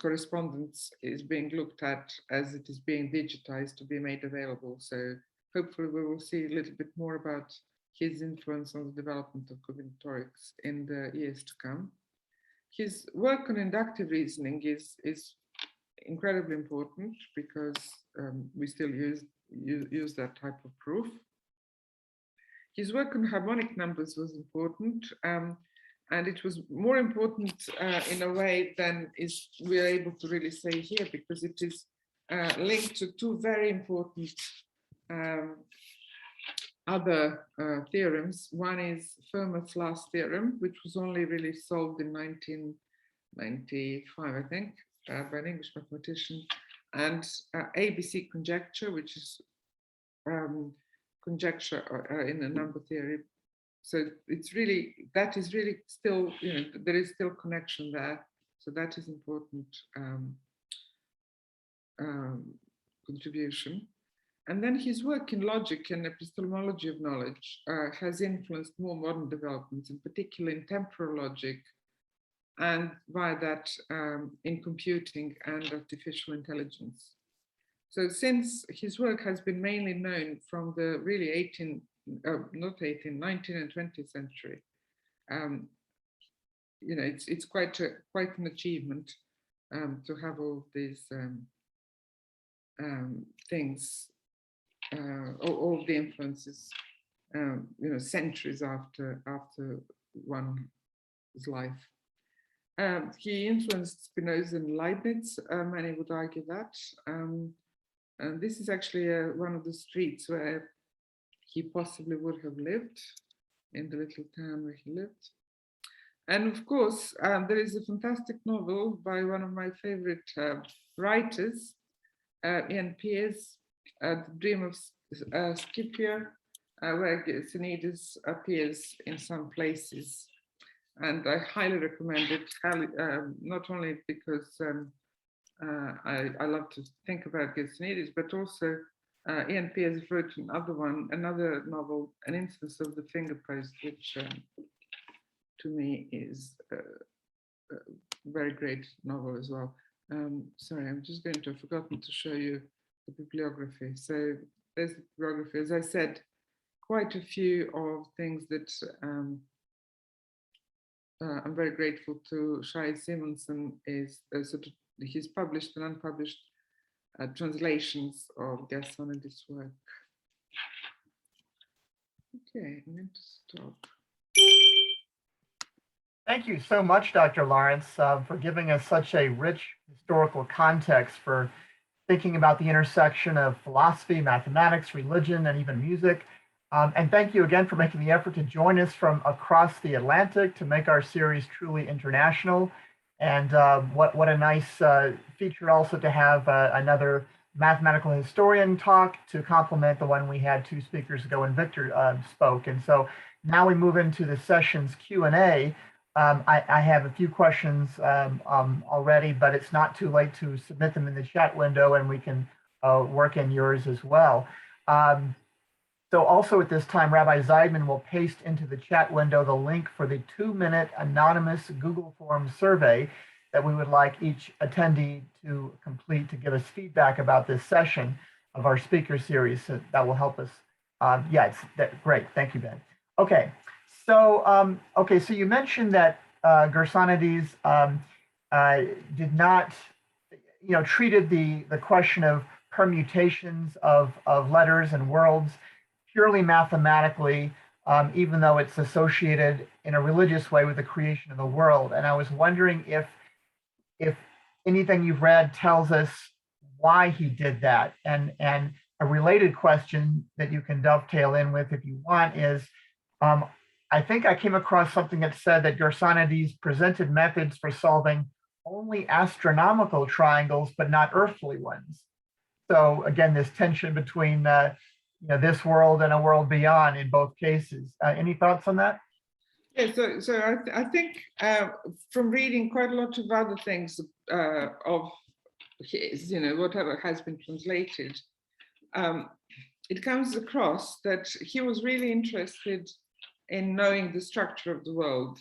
correspondence is being looked at as it is being digitized to be made available. So hopefully we will see a little bit more about his influence on the development of combinatorics in the years to come. His work on inductive reasoning is incredibly important because we still use that type of proof. His work on harmonic numbers was important, and it was more important in a way than we are able to really say here, because it is linked to two very important other theorems. One is Fermat's last theorem, which was only really solved in 1995, I think, by an English mathematician, and ABC conjecture, which is conjecture in a number theory. So that is really still, there is still connection there. So that is important contribution. And then his work in logic and epistemology of knowledge has influenced more modern developments, in particular in temporal logic, and via that in computing and artificial intelligence. So since his work has been mainly known from the really 19th and 20th century, it's quite an achievement to have all these things, all the influences, centuries after one's life. He influenced Spinoza and Leibniz. Many would argue that. And this is actually one of the streets where he possibly would have lived, in the little town where he lived. And of course, there is a fantastic novel by one of my favorite writers, Ian Pierce, The Dream of Scipio, where Gersonides appears in some places. And I highly recommend it, not only because I love to think about Gersonides, but also Ian Pierce wrote another novel, An Instance of the Finger Post, which to me is a very great novel as well. Sorry, I'm just going to have forgotten to show you the bibliography. So there's the bibliography. As I said, quite a few of things that I'm very grateful to Shai Simonson is he's published and unpublished translations of Gersonides' work. Okay, I'm going to stop. Thank you so much, Dr. Lawrence, for giving us such a rich historical context for thinking about the intersection of philosophy, mathematics, religion, and even music. And thank you again for making the effort to join us from across the Atlantic to make our series truly international. And what a nice feature also to have another mathematical historian talk to complement the one we had 2 speakers ago when Victor spoke. And so now we move into the session's Q&A. I have a few questions already, but it's not too late to submit them in the chat window, and we can work in yours as well. So also at this time, Rabbi Zeidman will paste into the chat window the link for the 2-minute anonymous Google Form survey that we would like each attendee to complete to give us feedback about this session of our speaker series. So that will help us. Great. Thank you, Ben. Okay. So, so you mentioned that Gersonides did not, treated the question of permutations of letters and worlds purely mathematically, even though it's associated in a religious way with the creation of the world. And I was wondering if anything you've read tells us why he did that. And a related question that you can dovetail in with if you want is, I think I came across something that said that Gersonides presented methods for solving only astronomical triangles, but not earthly ones. So again, this tension between this world and a world beyond in both cases. Any thoughts on that? Yeah, so I think from reading quite a lot of other things of his, whatever has been translated, it comes across that he was really interested in knowing the structure of the world,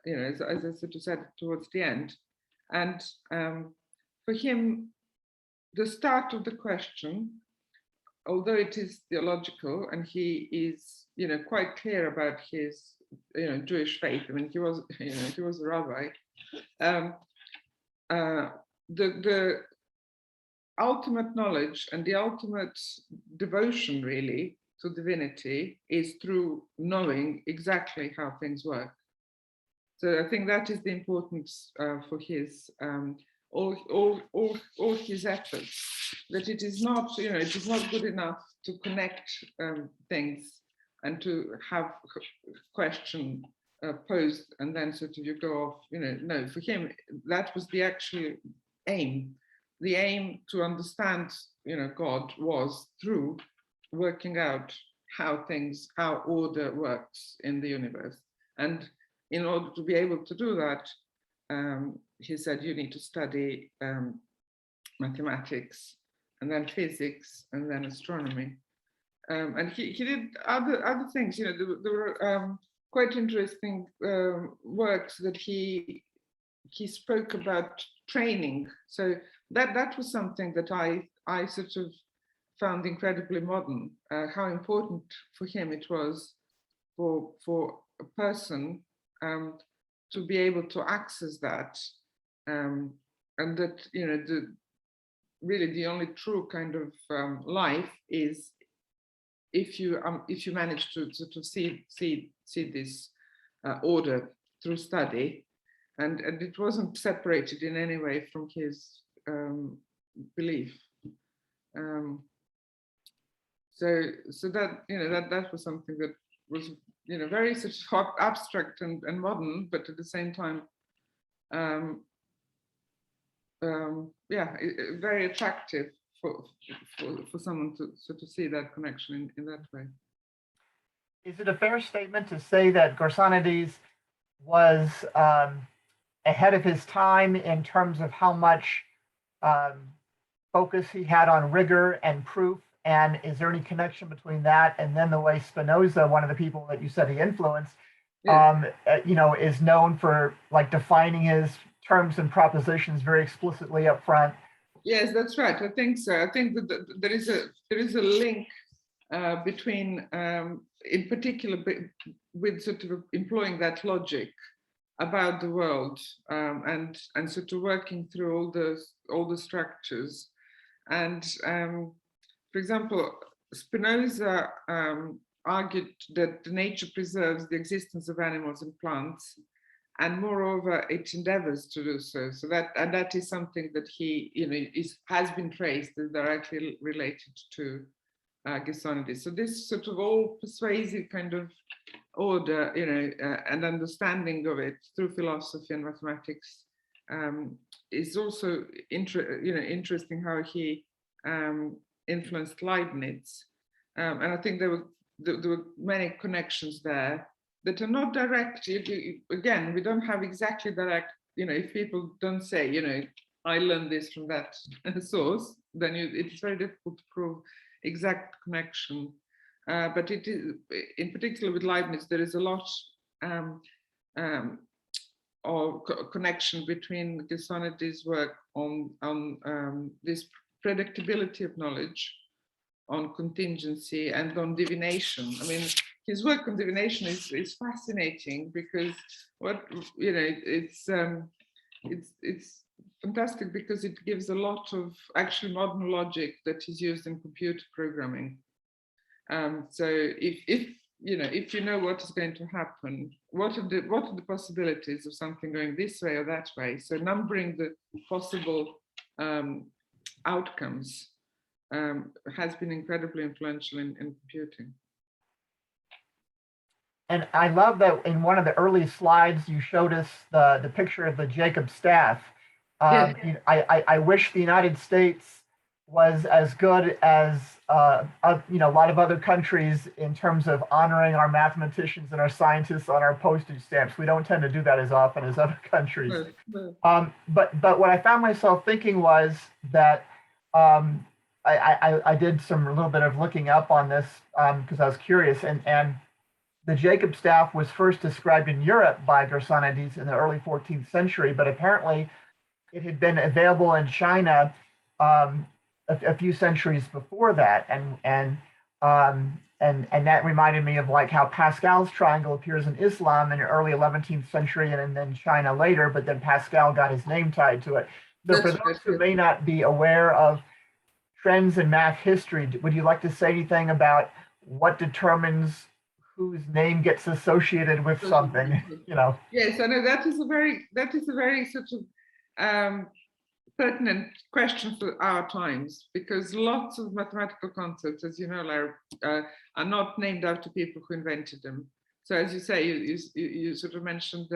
as I sort of said towards the end. And for him, the start of the question, although it is theological, and he is, quite clear about his, Jewish faith. I mean, he was a rabbi. The ultimate knowledge and the ultimate devotion, really, to divinity is through knowing exactly how things work. So I think that is the importance for his all his efforts. That it is not, it is not good enough to connect things and to have question posed and then sort of you go off. No, for him that was the actual aim. The aim to understand, God was through working out how order works in the universe. And in order to be able to do that, he said you need to study mathematics, and then physics, and then astronomy. And he did other things. There were quite interesting works that he spoke about training. So that was something that I sort of found incredibly modern, how important for him it was for a person to be able to access that, and that really the only true kind of life is if you manage to sort of see this order through study, and it wasn't separated in any way from his belief. So that, that was something that was, very sort of abstract and modern, but at the same time, very attractive for someone to see that connection in that way. Is it a fair statement to say that Gersonides was ahead of his time in terms of how much focus he had on rigor and proof? And is there any connection between that and then the way Spinoza, one of the people that you said he influenced, is known for like defining his terms and propositions very explicitly up front? Yes, that's right. I think so. I think that there is a link between, in particular, with sort of employing that logic about the world, and sort of working through all the structures. And for example, Spinoza argued that nature preserves the existence of animals and plants, and moreover, it endeavors to do so. So that is something that he, has been traced as directly related to Gersonides. So this sort of all persuasive kind of order, and understanding of it through philosophy and mathematics is also interesting how he influenced Leibniz, and I think there were many connections there that are not direct. Again, we don't have exactly direct. If people don't say, I learned this from that source, then it's very difficult to prove exact connection. But it is, in particular with Leibniz, there is a lot of connection between Gersonides' work on this predictability of knowledge, on contingency, and on divination. I mean, his work on divination is fascinating because it's fantastic because it gives a lot of actually modern logic that is used in computer programming. So if you know what is going to happen, what are the possibilities of something going this way or that way? So numbering the possible outcomes has been incredibly influential in computing. And I love that in one of the early slides, you showed us the picture of the Jacob staff. I wish the United States was as good as a lot of other countries in terms of honoring our mathematicians and our scientists on our postage stamps. We don't tend to do that as often as other countries. But what I found myself thinking was that I did a little bit of looking up on this because I was curious, and the Jacob staff was first described in Europe by Gersonides in the early 14th century, but apparently it had been available in China a few centuries before that, and that reminded me of like how Pascal's triangle appears in Islam in the early 11th century and then China later, but then Pascal got his name tied to it. So for those who may not be aware of trends in math history, would you like to say anything about what determines whose name gets associated with something? Yes, I know that is a very sort of pertinent question for our times, because lots of mathematical concepts, as you know, Larry, are not named after people who invented them. So as you say, you sort of mentioned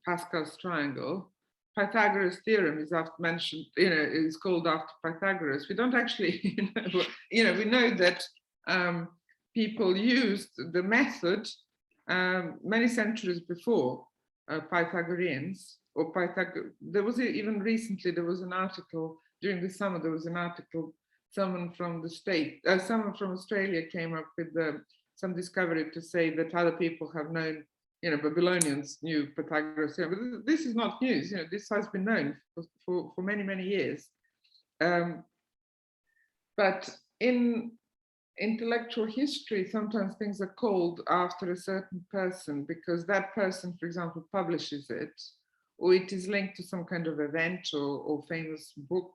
Pascal's triangle. Pythagoras' theorem is is called after Pythagoras. We don't actually, we know that people used the method many centuries before Pythagoreans. There was even recently, there was an article during the summer, someone from Australia came up with some discovery to say that other people have known, Babylonians knew Pythagoras. But this is not news, this has been known for many, many years. But in intellectual history, sometimes things are called after a certain person because that person, for example, publishes it, or it is linked to some kind of event or famous book.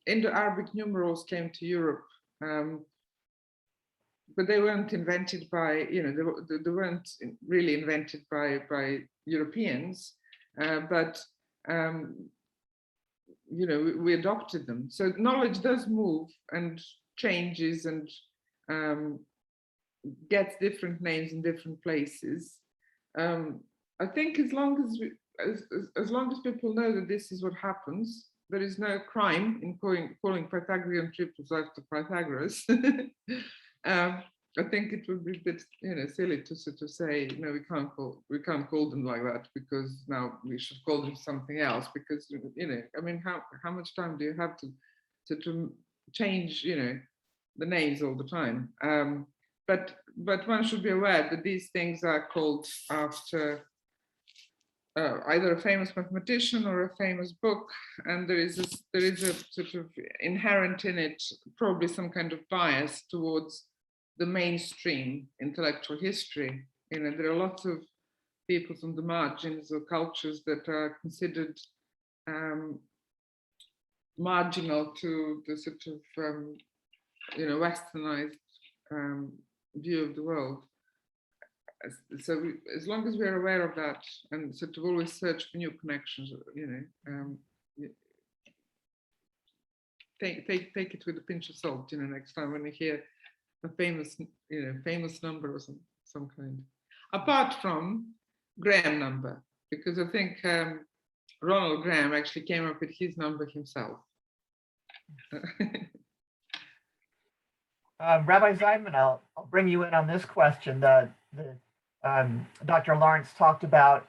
Indo-Arabic numerals came to Europe but they weren't invented by, they weren't really invented by Europeans, but we adopted them. So knowledge does move and changes and gets different names in different places. I think as long as people know that this is what happens, there is no crime in calling Pythagorean triples after Pythagoras. I think it would be a bit, silly to sort of say, no, we can't call them like that because now we should call them something else. Because I mean, how much time do you have to change, the names all the time? But one should be aware that these things are called after either a famous mathematician or a famous book, and there is a sort of inherent in it probably some kind of bias towards the mainstream intellectual history. There are lots of people from the margins or cultures that are considered marginal to the sort of westernized view of the world. So as long as we're aware of that and sort of always search for new connections, take it with a pinch of salt, next time when you hear a famous number or some kind. Apart from Graham number, because I think Ronald Graham actually came up with his number himself. Rabbi Zeidman, I'll bring you in on this question. Dr. Lawrence talked about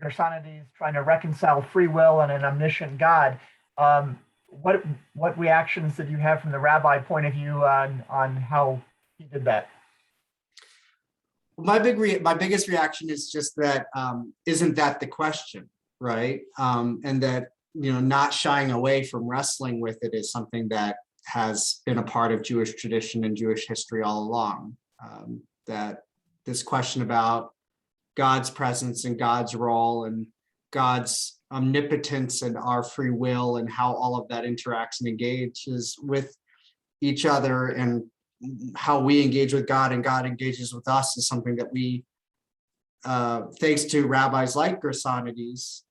Gersonides trying to reconcile free will and an omniscient God. What reactions did you have from the rabbi point of view on how he did that? My biggest reaction is just that isn't that the question, right? And that not shying away from wrestling with it is something that has been a part of Jewish tradition and Jewish history all along. That this question about God's presence and God's role and God's omnipotence and our free will and how all of that interacts and engages with each other and how we engage with God and God engages with us is something that we, thanks to rabbis like Gersonides,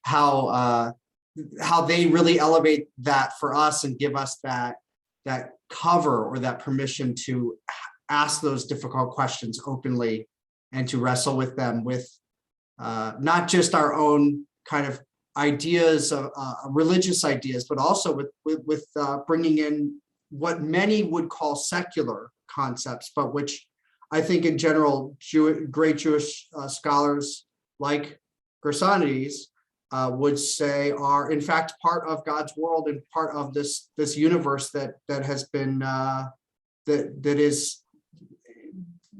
how they really elevate that for us and give us that cover or that permission to ask those difficult questions openly and to wrestle with them with not just our own kind of ideas of religious ideas, but also with bringing in what many would call secular concepts, but which I think in general, great Jewish scholars like Gersonides would say are in fact part of God's world and part of this universe that has been that is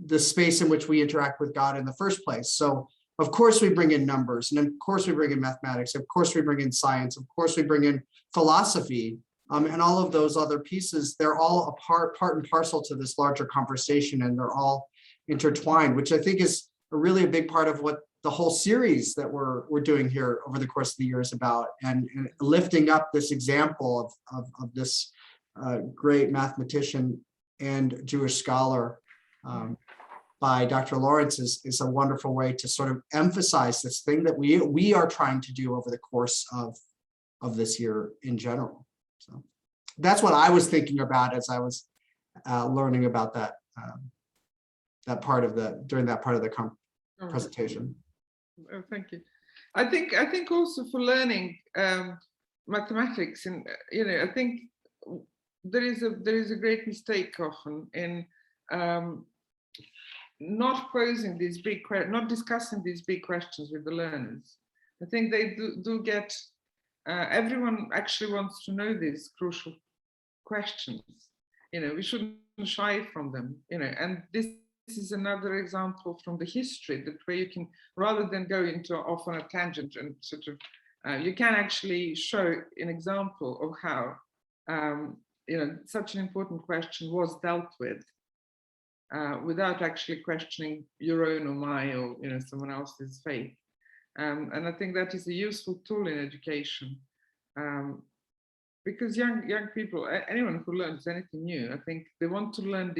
the space in which we interact with God in the first place. So of course we bring in numbers, and of course we bring in mathematics, of course we bring in science, of course we bring in philosophy, and all of those other pieces. They're all part and parcel to this larger conversation, and they're all intertwined, which I think is really a big part of what the whole series that we're doing here over the course of the year is about, and lifting up this example of this great mathematician and Jewish scholar by Dr. Lawrence is a wonderful way to sort of emphasize this thing that we are trying to do over the course of this year in general. So that's what I was thinking about as I was learning about that during that part of the presentation. Oh, thank you. I think also for learning mathematics, and I think there is a great mistake often in not discussing these big questions with the learners. I think they do get. Everyone actually wants to know these crucial questions. We shouldn't shy from them. And this is another example from the history that where you can, rather than go into off on a tangent and sort of, you can actually show an example of how, such an important question was dealt with without actually questioning your own or my or someone else's faith. And I think that is a useful tool in education, because young people, anyone who learns anything new, I think they want to learn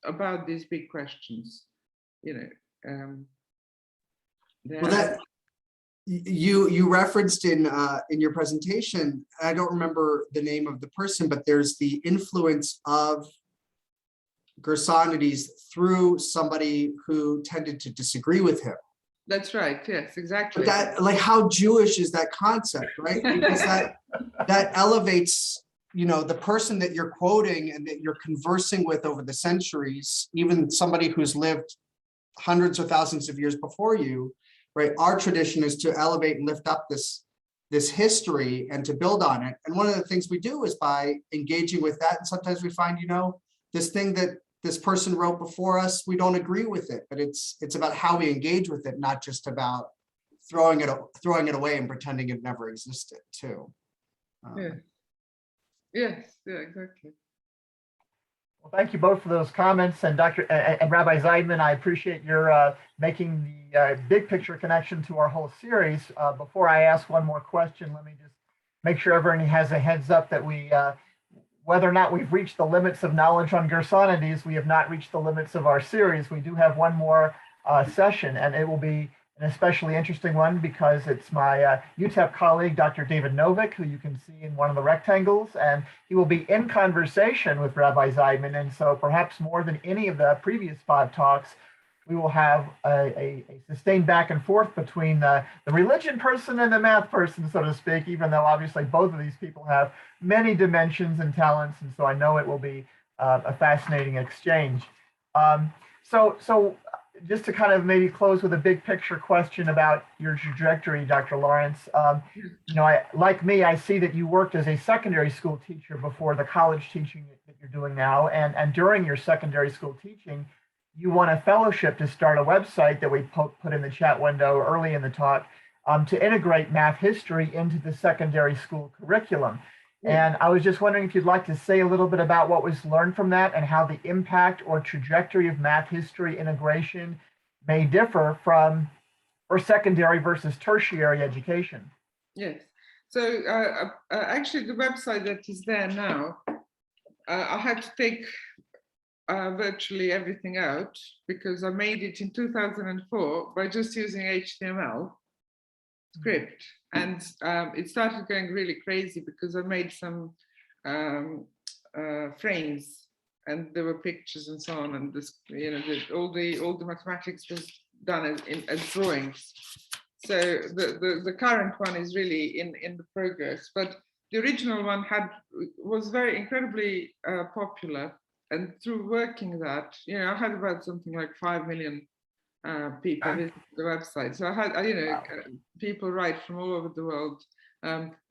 about these big questions, you know. Well, that you referenced in your presentation, I don't remember the name of the person, but there's the influence of Gersonides through somebody who tended to disagree with him. That's right. Yes, exactly. But that, like, how Jewish is that concept, right? Because that elevates, you know, the person that you're quoting and that you're conversing with over the centuries, even somebody who's lived hundreds or thousands of years before you, right? Our tradition is to elevate and lift up this history and to build on it. And one of the things we do is by engaging with that. And sometimes we find, you know, this thing that this person wrote before us, we don't agree with it, but it's about how we engage with it, not just about throwing it away and pretending it never existed too. Yeah. Yes, yeah, exactly. Well, thank you both for those comments, and Rabbi Zeidman, I appreciate your making the big picture connection to our whole series. Before I ask one more question, let me just make sure everyone has a heads up that we, whether or not we've reached the limits of knowledge on Gersonides, we have not reached the limits of our series. We do have one more session, and it will be an especially interesting one because it's my UTEP colleague, Dr. David Novick, who you can see in one of the rectangles, and he will be in conversation with Rabbi Zeidman. And so perhaps more than any of the previous 5 talks, we will have a sustained back and forth between the religion person and the math person, so to speak, even though obviously both of these people have many dimensions and talents. And so I know it will be a fascinating exchange. So just to kind of maybe close with a big picture question about your trajectory, Dr. Lawrence, you know, like me, I see that you worked as a secondary school teacher before the college teaching that you're doing now. And during your secondary school teaching, you won a fellowship to start a website that we put in the chat window early in the talk to integrate math history into the secondary school curriculum. And I was just wondering if you'd like to say a little bit about what was learned from that and how the impact or trajectory of math history integration may differ from or secondary versus tertiary education. Yes. So actually the website that is there now, I had to take virtually everything out because I made it in 2004 by just using HTML script, and it started going really crazy because I made some frames and there were pictures and so on, and this, you know, all the mathematics was done as drawings. So the current one is really in the progress, but the original one was very incredibly popular. And through working that, you know, I had about something like 5 million people visit the website. So I had, you know, people write from all over the world,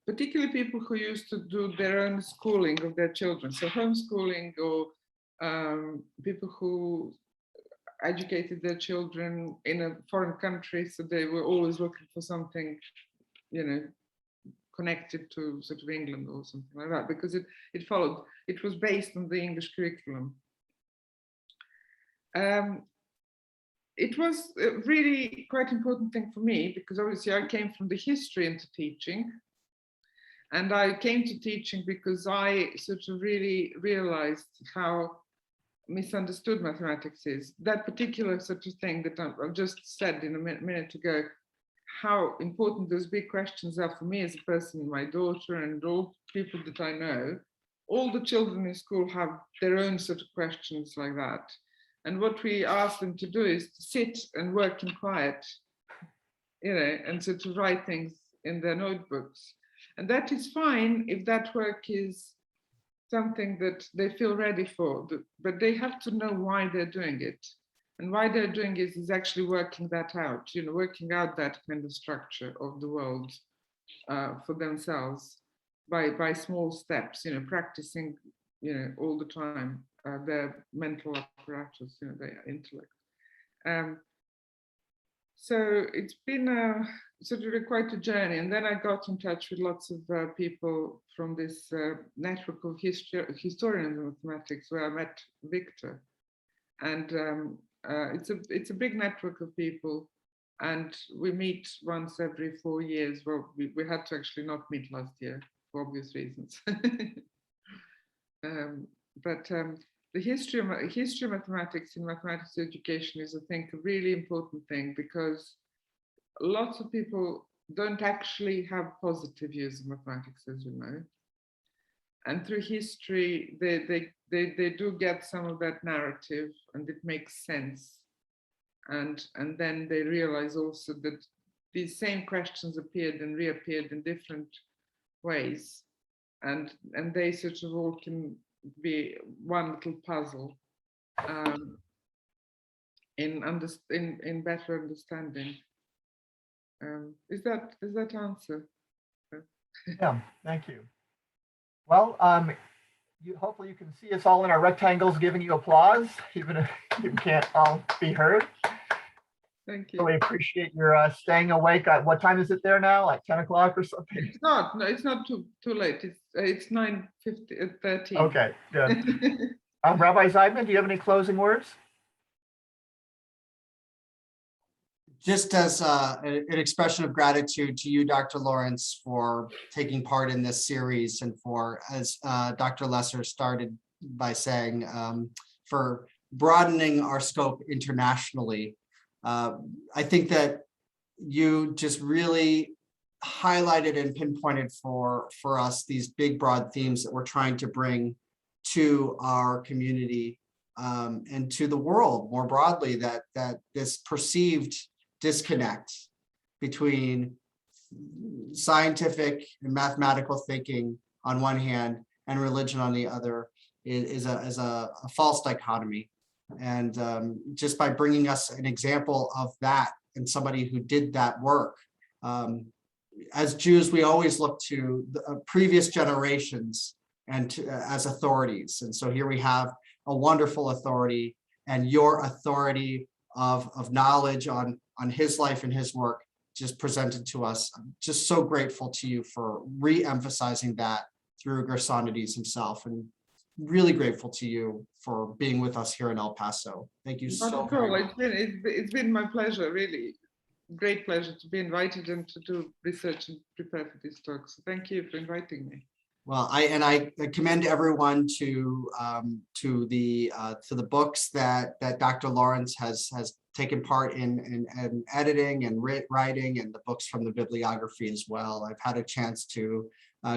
particularly people who used to do their own schooling of their children. So homeschooling, or people who educated their children in a foreign country. So they were always looking for something, you know, connected to sort of England or something like that, because it was based on the English curriculum. It was a really quite important thing for me because obviously I came from the history into teaching, and I came to teaching because I sort of really realized how misunderstood mathematics is. That particular sort of thing that I've just said in a minute ago, how important those big questions are for me as a person, my daughter, and all people that I know. All the children in school have their own sort of questions like that. And what we ask them to do is to sit and work in quiet, you know, and so to write things in their notebooks. And that is fine if that work is something that they feel ready for, but they have to know why they're doing it. And why they're doing it is actually working that out, you know, working out that kind of structure of the world for themselves by small steps, you know, practicing, you know, all the time their mental apparatus, you know, their intellect. So it's been sort of quite a journey. And then I got in touch with lots of people from this network of historians of mathematics, where I met Victor. And it's a big network of people, and we meet once every 4 years. Well, we had to actually not meet last year for obvious reasons. The history of mathematics in mathematics education is, I think, a really important thing, because lots of people don't actually have positive views of mathematics, as you know. And through history, they do get some of that narrative, and it makes sense. And then they realize also that these same questions appeared and reappeared in different ways. And they sort of all can be one little puzzle in better understanding. Does that answer? Yeah, thank you. Well, hopefully you can see us all in our rectangles giving you applause, even if you can't all be heard. Thank you. Really appreciate your staying awake. What time is it there now? Like 10 o'clock or something? It's not. No, it's not too late. It's 9:13. Okay, good. Rabbi Zeidman, do you have any closing words? Just as an expression of gratitude to you, Dr. Lawrence, for taking part in this series, and for, as Dr. Lesser started by saying, for broadening our scope internationally. I think that you just really highlighted and pinpointed for us these big, broad themes that we're trying to bring to our community and to the world more broadly, that this perceived disconnect between scientific and mathematical thinking on one hand and religion on the other is a false dichotomy. And just by bringing us an example of that and somebody who did that work, as Jews, we always look to the previous generations and as authorities. And so here we have a wonderful authority, and your authority of knowledge on his life and his work just presented to us. I'm just so grateful to you for re-emphasizing that through Gersonides himself, and really grateful to you for being with us here in El Paso. Thank you so much. It's been my pleasure, really. Great pleasure to be invited and to do research and prepare for this talk. So thank you for inviting me. Well, I commend everyone to the books that Dr. Lawrence has taken part in editing and writing, and the books from the bibliography as well. I've had a chance to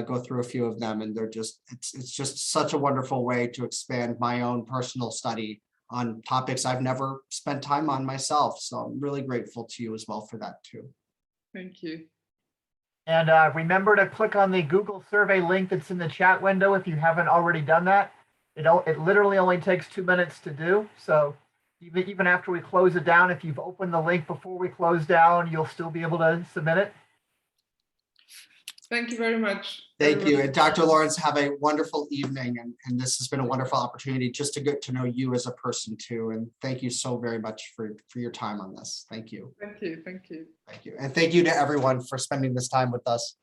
go through a few of them, and it's just such a wonderful way to expand my own personal study on topics I've never spent time on myself. So I'm really grateful to you as well for that too. Thank you. And remember to click on the Google survey link that's in the chat window if you haven't already done that. It literally only takes 2 minutes to do. So even after we close it down, if you've opened the link before we close down, you'll still be able to submit it. Thank you very much. Thank you. And Dr. Lawrence, have a wonderful evening. And this has been a wonderful opportunity just to get to know you as a person too. And thank you so very much for your time on this. Thank you. Thank you. Thank you. Thank you. And thank you to everyone for spending this time with us.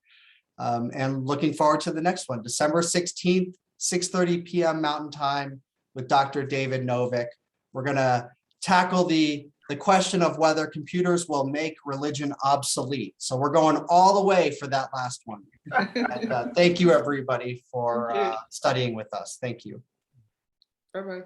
And looking forward to the next one, December 16th, 6:30 p.m. Mountain Time with Dr. David Novick. We're going to tackle the question of whether computers will make religion obsolete. So we're going all the way for that last one. And, thank you, everybody, for studying with us. Thank you. Bye-bye.